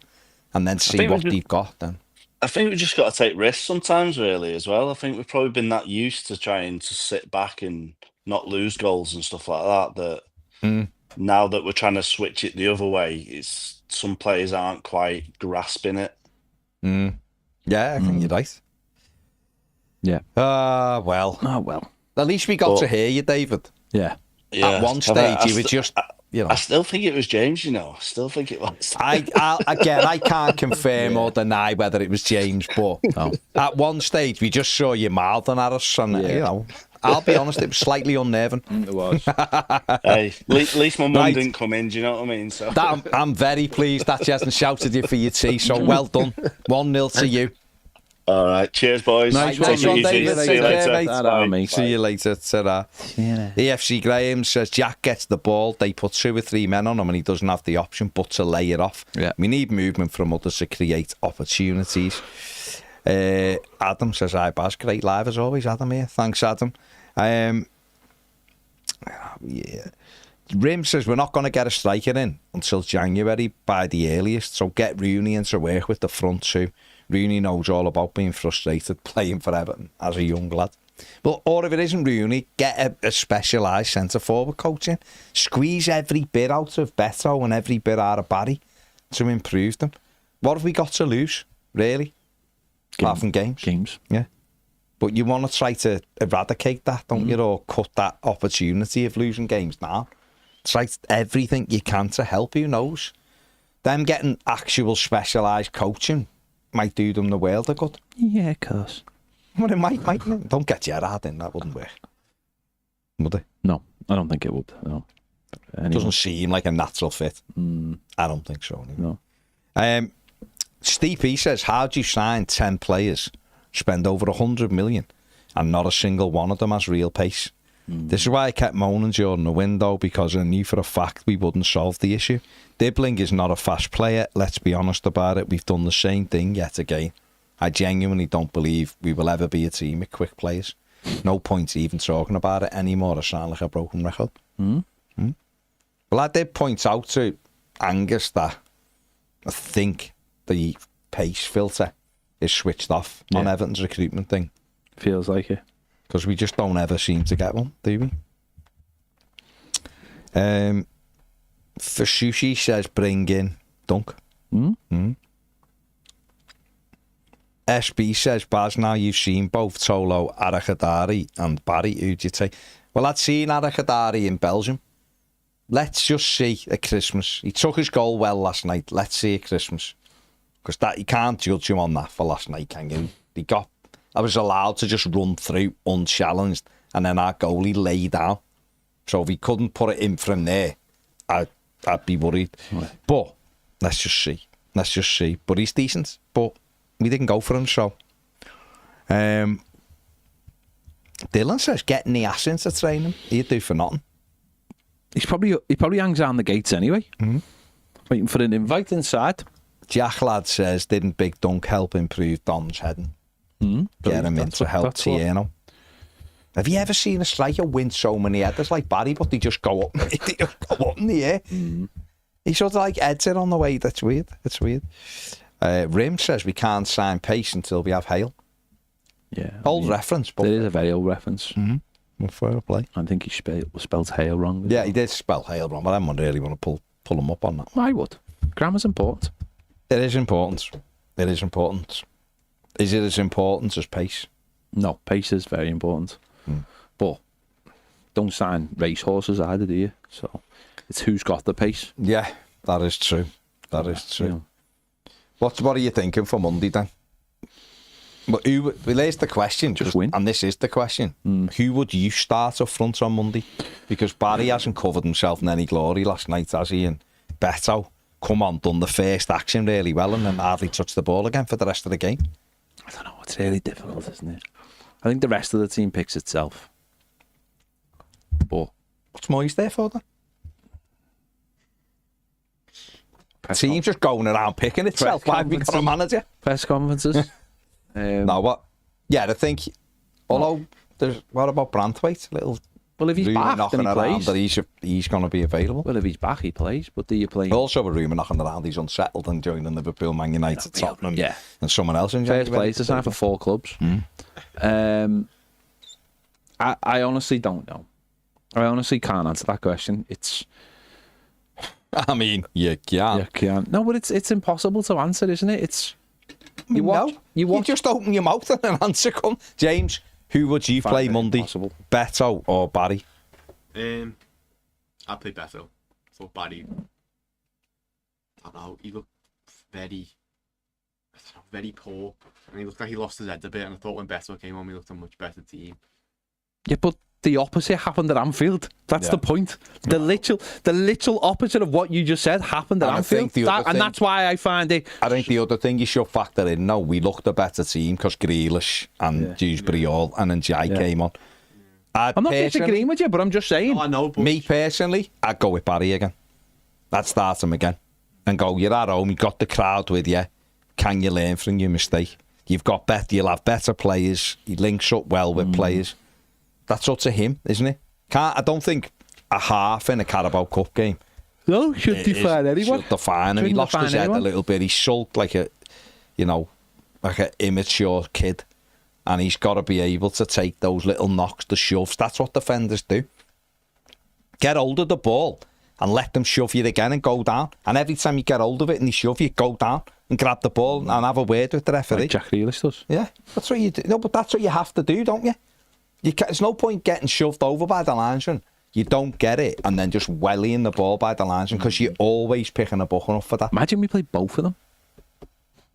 and then see what they've got then. I think we've just got to take risks sometimes, really, as well. I think we've probably been that used to trying to sit back and not lose goals and stuff like that, now that we're trying to switch it the other way, some players aren't quite grasping it. Yeah, I think you're right. Yeah. Well. Oh, well. At least we got to hear you, David. Yeah. At one stage, you were just... I still think it was James, I still think it was. I can't confirm or deny whether it was James, but at one stage, we just saw you mouthing at us, and, I'll be honest, it was slightly unnerving. It was. Hey, at least my mum didn't come in, do you know what I mean? So I'm very pleased that she hasn't shouted you for your tea, so well done. 1-0 to you. All right, cheers, boys. Nice one, David. See you later. Mate. See you later. Ta-ra. EFC Graham says Jack gets the ball, they put 2 or 3 men on him and he doesn't have the option but to lay it off. Yeah. We need movement from others to create opportunities. Adam says, hi Baz, great live as always, Adam here. Thanks, Adam. Rim says we're not going to get a striker in until January by the earliest, so get Rooney in to work with the front two. Rooney knows all about being frustrated playing for Everton as a young lad. But or if it isn't Rooney, get a specialised centre forward coach in. Squeeze every bit out of Beto and every bit out of Barry to improve them. What have we got to lose, really? apart from games. Yeah. But you want to try to eradicate that, don't you? Or cut that opportunity of losing games now. Try everything you can to help, who knows? Them getting actual specialised coaching might do them the world of good. Yeah, of course. Well, it might. Don't get your head in, that wouldn't work. Would it? No, I don't think it would. No. It doesn't seem like a natural fit. I don't think so. No. Steve P says, how do you sign 10 players, spend over 100 million, and not a single one of them has real pace? This is why I kept moaning during the window, because I knew for a fact we wouldn't solve the issue. Dibbling is not a fast player, let's be honest about it. We've done the same thing yet again. I genuinely don't believe we will ever be a team with quick players. No point even talking about it anymore. I sound like a broken record. Well, I did point out to Angus that I think the pace filter is switched off on Everton's recruitment thing. Feels like it. Because we just don't ever seem to get one, do we? For Sushi says, bring in Dunk. SB says, Baz, now you've seen both Tolo, Arakadari and Barry, who'd you take? Well, I'd seen Arakadari in Belgium. Let's just see at Christmas. He took his goal well last night. Let's see at Christmas. Because that you can't judge him on that for last night, can you? I was allowed to just run through unchallenged, and then our goalie lay down. So if he couldn't put it in from there, I'd be worried. Right. But let's just see. But he's decent. But we didn't go for him, so. Dylan says, getting the ass into training, he'd do for nothing. He probably hangs around the gates anyway, waiting for an invite inside. Jack Lad says, didn't Big Dunk help improve Dom's heading? Get him in to help Tieno. Have you ever seen a striker win so many headers like Barry, but they just go up, in the air? He sort of like heads it on the way. That's weird. Rim says we can't sign Pace until we have Hale. Yeah, old reference, but it is a very old reference. Well, fair play. I think he spelled Hale wrong. Yeah, he did spell Hale wrong, but I don't really want to pull him up on that. I would. Grammar's important. It is important. Is it as important as pace? No, pace is very important. But don't sign racehorses either, do you? So it's who's got the pace. Yeah, that is true. Yeah. What are you thinking for Monday then? Well, here's the question. Just win. And this is the question. Who would you start up front on Monday? Because Barry hasn't covered himself in any glory last night, has he? And Beto, come on, done the first action really well and then hardly touched the ball again for the rest of the game. I don't know. It's really difficult, isn't it? I think the rest of the team picks itself. But what's Moyes there for then? Team's just going around picking itself. Why have we got a manager? Press conferences. Now what? Yeah, I think. Although, what about Branthwaite? Well, if he's back, then he plays. That he's going to be available. Well, if he's back, he plays. But do you play? Also, a rumour knocking around he's unsettled and joining Liverpool, Man United, Tottenham, and someone else in First place to sign for 4 clubs. I honestly don't know. I honestly can't answer that question. I mean, you can. You can. No, but it's impossible to answer, isn't it? You just open your mouth and an answer comes. James, who would you play Monday? Impossible. Beto or Barry? I'd play Beto. I thought Barry, I don't know, he looked very poor. And he looked like he lost his head a bit. And I thought when Beto came on, we looked a much better team. Yeah, but the opposite happened at Anfield. That's the point. The literal opposite of what you just said happened at Anfield. And that's why I find it. I think the other thing you should factor in now, we looked a better team because Grealish and Dewsbury and then Jai came on. I'm not disagreeing with you, but I'm just saying. No, I know, but me personally, I'd go with Barry again. I'd start him again and go, you're at home, you got the crowd with you. Can you learn from your mistake? You'll have better players. He links up well with players. That's up to him, isn't it? I don't think a half in a Carabao Cup game. No, should define anyone. Should define him. He lost his head a little bit. He sulked like an immature kid. And he's got to be able to take those little knocks, the shoves. That's what defenders do. Get hold of the ball and let them shove you again and go down. And every time you get hold of it and they shove you, go down and grab the ball and have a word with the referee. Like Jack Grealish does. Yeah, that's what you do. No, but that's what you have to do, don't you? There's no point getting shoved over by the linesman. You don't get it and then just wellying the ball by the linesman because you're always picking a bucket up for that. Imagine we played both of them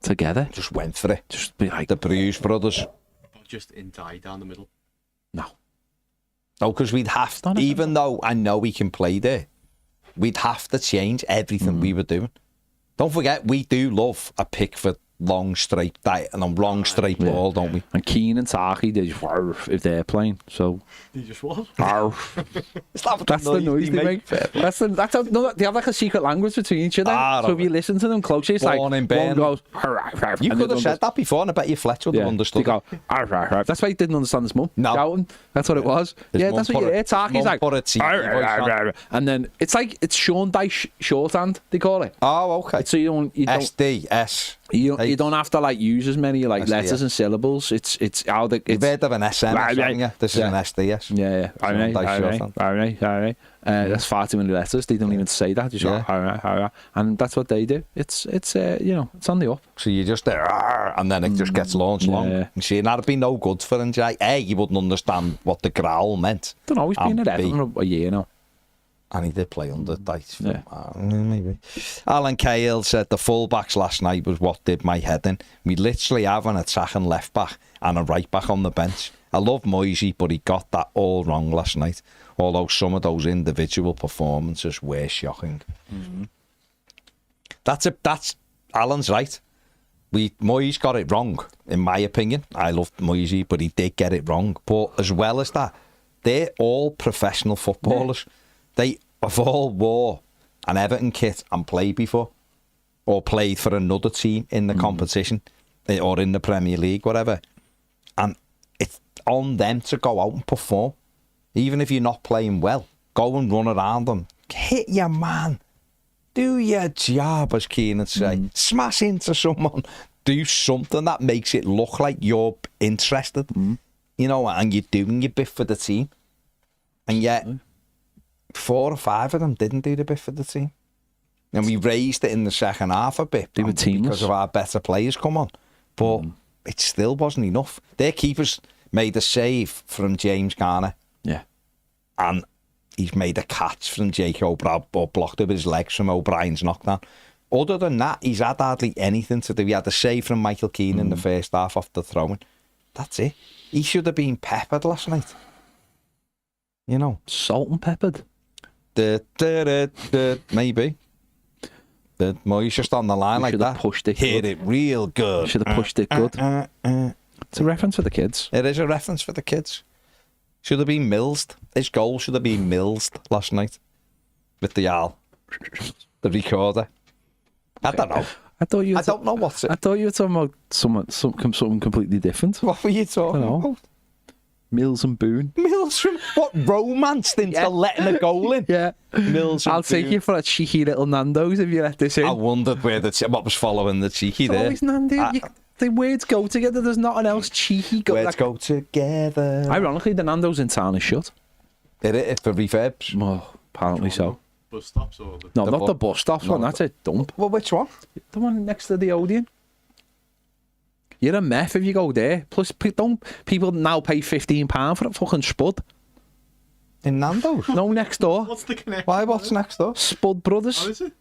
together. Just went for it. Just be like the Bruce brothers. Just in tie down the middle. No, because we'd have to, even though I know we can play there, we'd have to change everything we were doing. Don't forget, we do love a Pickford long straight diet and a long straight ball, don't we? And Keane and Taki, they just if they're playing. So You just what? That's the noise they make. That's how, no, they have like a secret language between each other. So if you listen to them closely, it's like one goes. You could have said that before, and I bet you Fletch would have understood. They go, that's why he didn't understand his mum. No. Shouting. That's what it was. Yeah, that's what you hear. Taki's like, and then it's like it's Sean Dyche shorthand. They call it. Oh, okay. So you don't SDS. You don't have to like use as many like letters and syllables. It's how the you've heard of an SM, yeah. This is an SDS. Yeah. Alright. That's far too many letters. They don't even say that. Just alright. And that's what they do. It's it's on the up. So you just there, and then it just gets launched long. You see, that'd be no good for him. He wouldn't understand what the growl meant. Don't know. He's been at Everton a year now. And he did play under Dyche. Maybe. Alan Cahill said the fullbacks last night was what did my head in. We literally have an attacking left back and a right back on the bench. I love Moisey, but he got that all wrong last night. Although some of those individual performances were shocking. Mm-hmm. That's Alan's right. Moyes got it wrong, in my opinion. I loved Moisey, but he did get it wrong. But as well as that, they're all professional footballers. Yeah. They have all wore an Everton kit and played before, or played for another team in the competition, or in the Premier League, whatever. And it's on them to go out and perform. Even if you're not playing well, go and run around them. Hit your man. Do your job, as Keenan say. Smash into someone. Do something that makes it look like you're interested. And you're doing your bit for the team. And yet 4 or 5 of them didn't do the bit for the team. And we raised it in the second half a bit. They were teamless. Because of our better players come on. But it still wasn't enough. Their keepers made a save from James Garner. Yeah. And he's made a catch from Jake O'Brien, or blocked up his legs from O'Brien's knockdown. Other than that, he's had hardly anything to do. He had a save from Michael Keane in the first half off the throwing. That's it. He should have been peppered last night. Salt and peppered. Maybe. The Moyes just on the line like that. Pushed it. Hit it real good. Should have pushed it good. It's a reference for the kids. It is a reference for the kids. Should have been millsed. His goal should have been millsed last night with the the recorder. I don't know. I don't know what's it. I thought you were talking about something completely different. What were you talking about? Mills and Boone. Mills from what romanced into letting a goal in? Yeah. Mills and I'll take you for a cheeky little Nando's if you let this in. I wondered what was following the cheeky it's there. Always Nando. The words go together. There's nothing else cheeky. Words go together. Ironically, the Nando's in town is shut. It for refurbs? Oh, apparently so. Bus stops or No, not the bus stops one. That's a dump. Well, which one? The one next to the Odeon. You're a meth if you go there. Plus, don't people now pay £15 for a fucking spud? In Nando's? No, next door. What's the connection? Why? What's next door? Spud Brothers. How is it?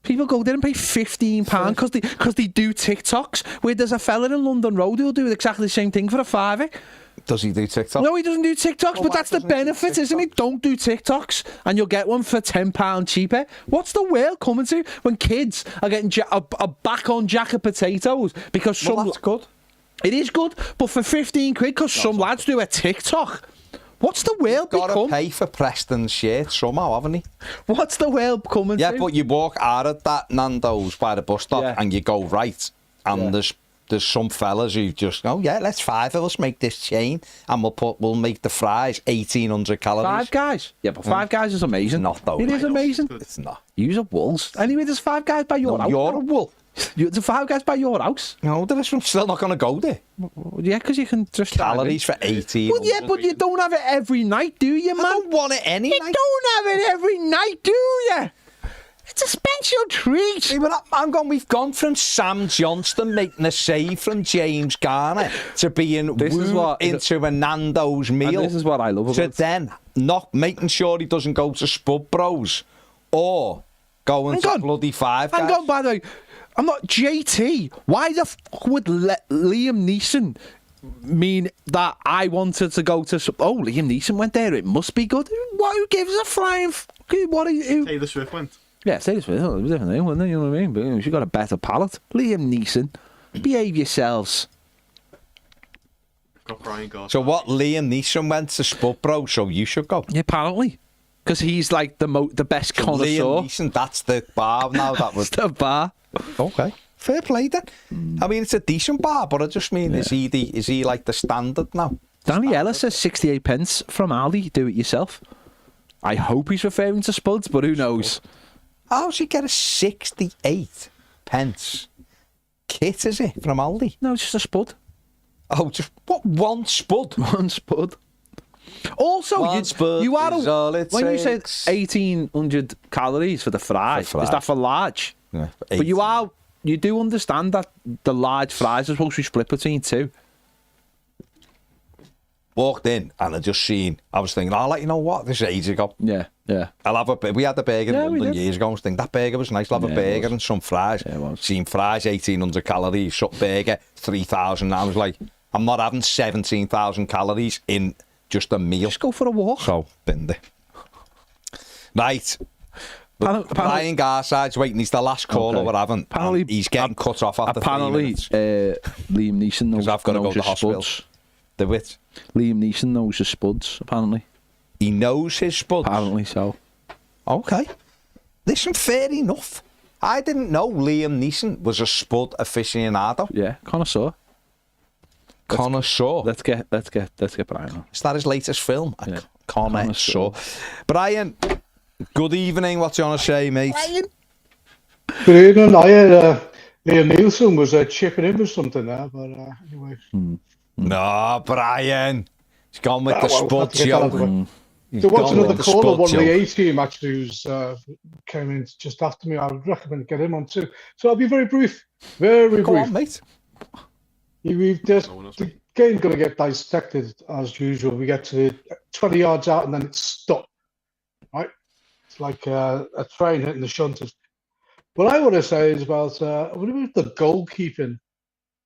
People go there and pay £15 because they do TikToks. Where there's a fella in London Road who'll do exactly the same thing for a £5. Does he do TikToks? No, he doesn't do TikToks, but that's the benefit, isn't it? Don't do TikToks, and you'll get one for £10 cheaper. What's the world coming to when kids are getting a back-on jack of potatoes because that's good. It is good, but for £15 because some lads do a TikTok. What's the world become? Got to pay for Preston's shirt somehow, haven't he? What's the world coming to? Yeah, but you walk out of that Nando's by the bus stop and you go right, and there's some fellas who just go, let's 5 of us make this chain, and we'll make the fries 1,800 calories. 5 Guys? Yeah, but 5 Guys is amazing. Not though. It is amazing. It's not. Use a Wolves. Anyway, there's 5 Guys by your house. You're a wool. There's 5 Guys by your house. No, there is. I'm still not going to go there. Yeah, because you can just calories for 18. Well, yeah, but you don't have it every night, do you, man? I don't want it any night. You don't have it every night, do you? It's a special treat. Yeah, but we've gone from Sam Johnston making a save from James Garner to being wooed into a Nando's meal. And this is what I love about to it. then not making sure he doesn't go to Spud Bros or going to bloody Five Guys. Hang on, by the way. I'm not JT. Why the fuck would Liam Neeson mean that I wanted to go to... Oh, Liam Neeson went there. It must be good. Who gives a flying... Taylor Swift went. Yeah, Taylor Swift. It was different, wasn't it? You know what I mean? But she got a better palate. Liam Neeson. Behave yourselves. Got Brien Gosling. So what? Liam Neeson went to Spud Bros, so you should go. Yeah, apparently. Because he's like the best connoisseur. Liam Neeson, that's the bar now. That's the bar. Okay. Fair play then. I mean, it's a decent bar, but I just mean, is he like the standard now? Danny Ellis says 68 pence from Aldi. Do it yourself. I hope he's referring to Spuds, but who knows? How's he get a 68 pence kit, is it, from Aldi? No, it's just a Spud. Oh, just what? One Spud? One Spud. Also, One Spud you are is all it when you takes. said 1,800 calories for the fries, is that for large? Yeah, but you do understand that the large fries are supposed to be split between two. Walked in and I was thinking, you know what, this is ages ago. Yeah. We had a burger in London years ago. I was thinking, that burger was nice. I'll have a burger and some fries. Yeah, it was. Seen fries, 1,800 calories. Shut burger, 3,000. I was like, I'm not having 17,000 calories in just a meal. Just go for a walk. So, binned it. Right. Brien Garside's waiting. He's the last caller we're having. Apparently, he's getting cut off after 3 minutes. Liam Neeson knows, I've got to go to the hospital. Spuds. The wit. Liam Neeson knows his Spuds, apparently. He knows his Spuds? Apparently so. Okay. Listen, fair enough. I didn't know Liam Neeson was a Spud aficionado. Yeah, connoisseur. Connoisseur. Let's get Brien on. Is that his latest film? Yeah. Connoisseur. Brien, good evening. What do you want to say, mate? Good evening. I had Liam Nielsen was chipping in with something there, but anyway. No, Brien. He's gone with the Spud joke. There was another caller, one of the A-team actually, who's came in just after me. I would recommend get him on too. So I'll be very brief. Very brief. Go on, mate. The game's going to get dissected as usual. We get to 20 yards out and then it's stopped. Right? It's like a train hitting the shunters. What I want to say is about the goalkeeping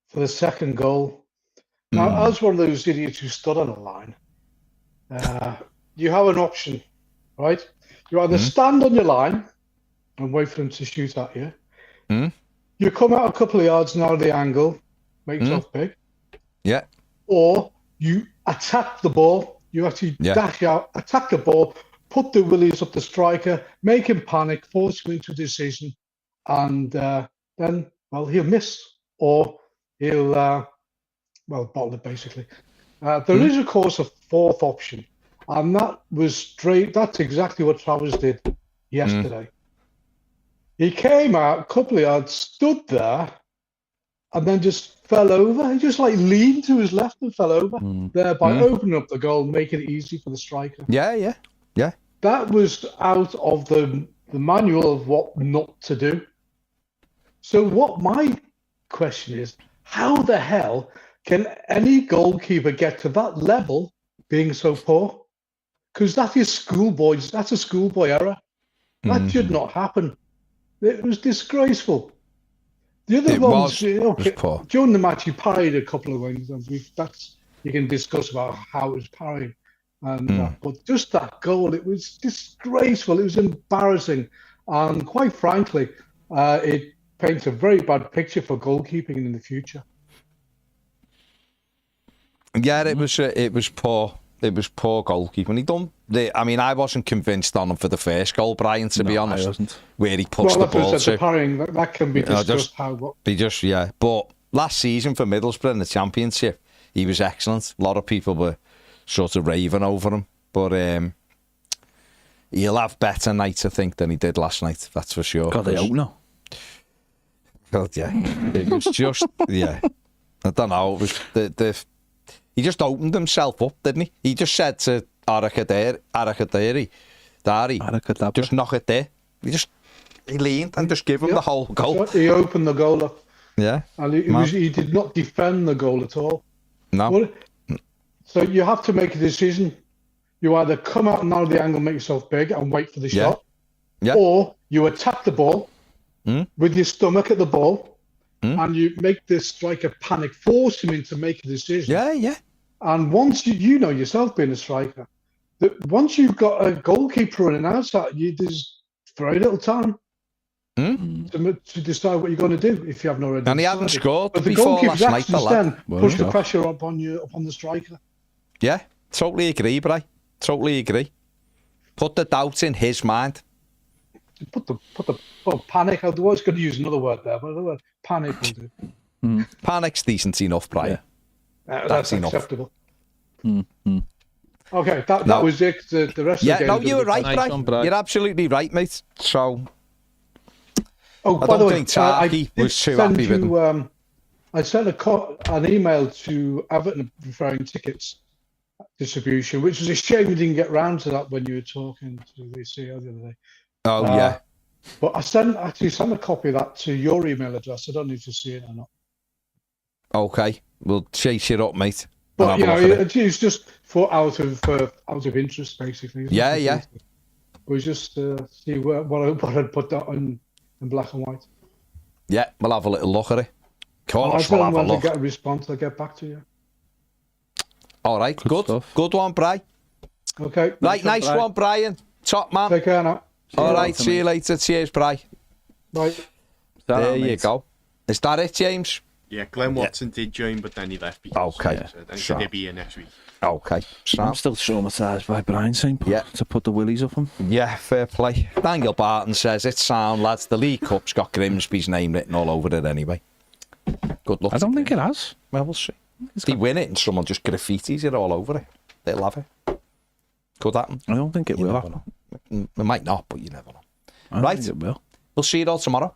for the second goal. Now, as one of those idiots who stood on a line, you have an option, right? You either stand on your line and wait for them to shoot at you. You come out a couple of yards now of the angle, make yourself big. Yeah. Or you attack the ball. You actually dash out, attack the ball, put the willies up the striker, make him panic, force him into a decision, and then, well, he'll miss or he'll... bottle it basically. There is, of course, a fourth option, and that's exactly what Travers did yesterday. He came out a couple of yards, stood there, and then just fell over. He just leaned to his left and fell over, thereby opening up the goal, making it easy for the striker. Yeah. That was out of the manual of what not to do. So what my question is, how the hell can any goalkeeper get to that level being so poor? Because that's a schoolboy error. That should not happen. It was disgraceful. The other ones, during the match, he parried a couple of wings, and you can discuss about how it was parrying. But just that goal, it was disgraceful. It was embarrassing. And quite frankly, it paints a very bad picture for goalkeeping in the future. Yeah, it was poor. It was poor goalkeeping. I wasn't convinced on him for the first goal, Brien, to be honest. I wasn't. Where he puts the ball to. The parrying, that can be discussed. But last season for Middlesbrough in the Championship, he was excellent. A lot of people were sort of raving over him. But he'll have better nights, I think, than he did last night. That's for sure. God, I hope not. God, yeah. It was just, I don't know. It was he just opened himself up, didn't he? He just said to Arakaderi, just knock it there. He just He leaned and just gave him the whole goal. So he opened the goal up. Yeah. And Man. he did not defend the goal at all. No. Well, so you have to make a decision. You either come out and narrow the angle, make yourself big, and wait for the shot, or you attack the ball with your stomach at the ball, and you make the striker panic, force him into make a decision. Yeah. And once you know yourself being a striker, that once you've got a goalkeeper running outside, there's very little time to decide what you're going to do if you haven't already. And he hadn't decided. scored But the before goalkeeper's last night, actions the lad. then push the pressure upon the striker. Yeah, totally agree, Bri. Totally agree. Put the doubt in his mind. Put the panic. I was going to use another word there, but the word panic will do. Panic's decent enough, Bri. That's enough. acceptable. Okay, that was it. The rest of the game. No, you were right, Nice one, Bri. Bri. You're absolutely right, mate. So, Oh, I by the don't way, think Tarky did was too send happy with you, I sent an email to Everton referring tickets distribution, which was a shame you didn't get round to that when you were talking to the CEO the other day. oh yeah. But I actually sent a copy of that to your email address. I don't need to see it or not. Okay, we'll chase it up, mate. But And you know, have a look at it. it's just for out of interest, basically. It's Yeah, nothing yeah. personal. It was just see what I'd put that in black and white. Yeah, we'll have a little look at it. Of I course, we'll don't have a want to look. get a response. I'll get back to you. All right, good. stuff. Good one, Bri. Okay. Right, nice one, Brian. Top man. Take care now. All right, see you later. Cheers, Bri. Bye. There you go. Is that it, James? Yeah, Glenn Watson did join, but then he left. Because, Okay. And So- he'll be here next week. Okay. I'm So, still traumatised by Brien saying Yeah. to put the willies up him. yeah, fair play. Daniel Barton says it's sound, lads. The League Cup's got Grimsby's name written all over it anyway. Good luck. I don't to think it has. Well, we'll see. If they win it and someone just graffitis it all over it, they'll have it. Could happen. I don't think it You will never happen. know. It might not, but you never know. I don't Right. think it will. We'll see you all tomorrow.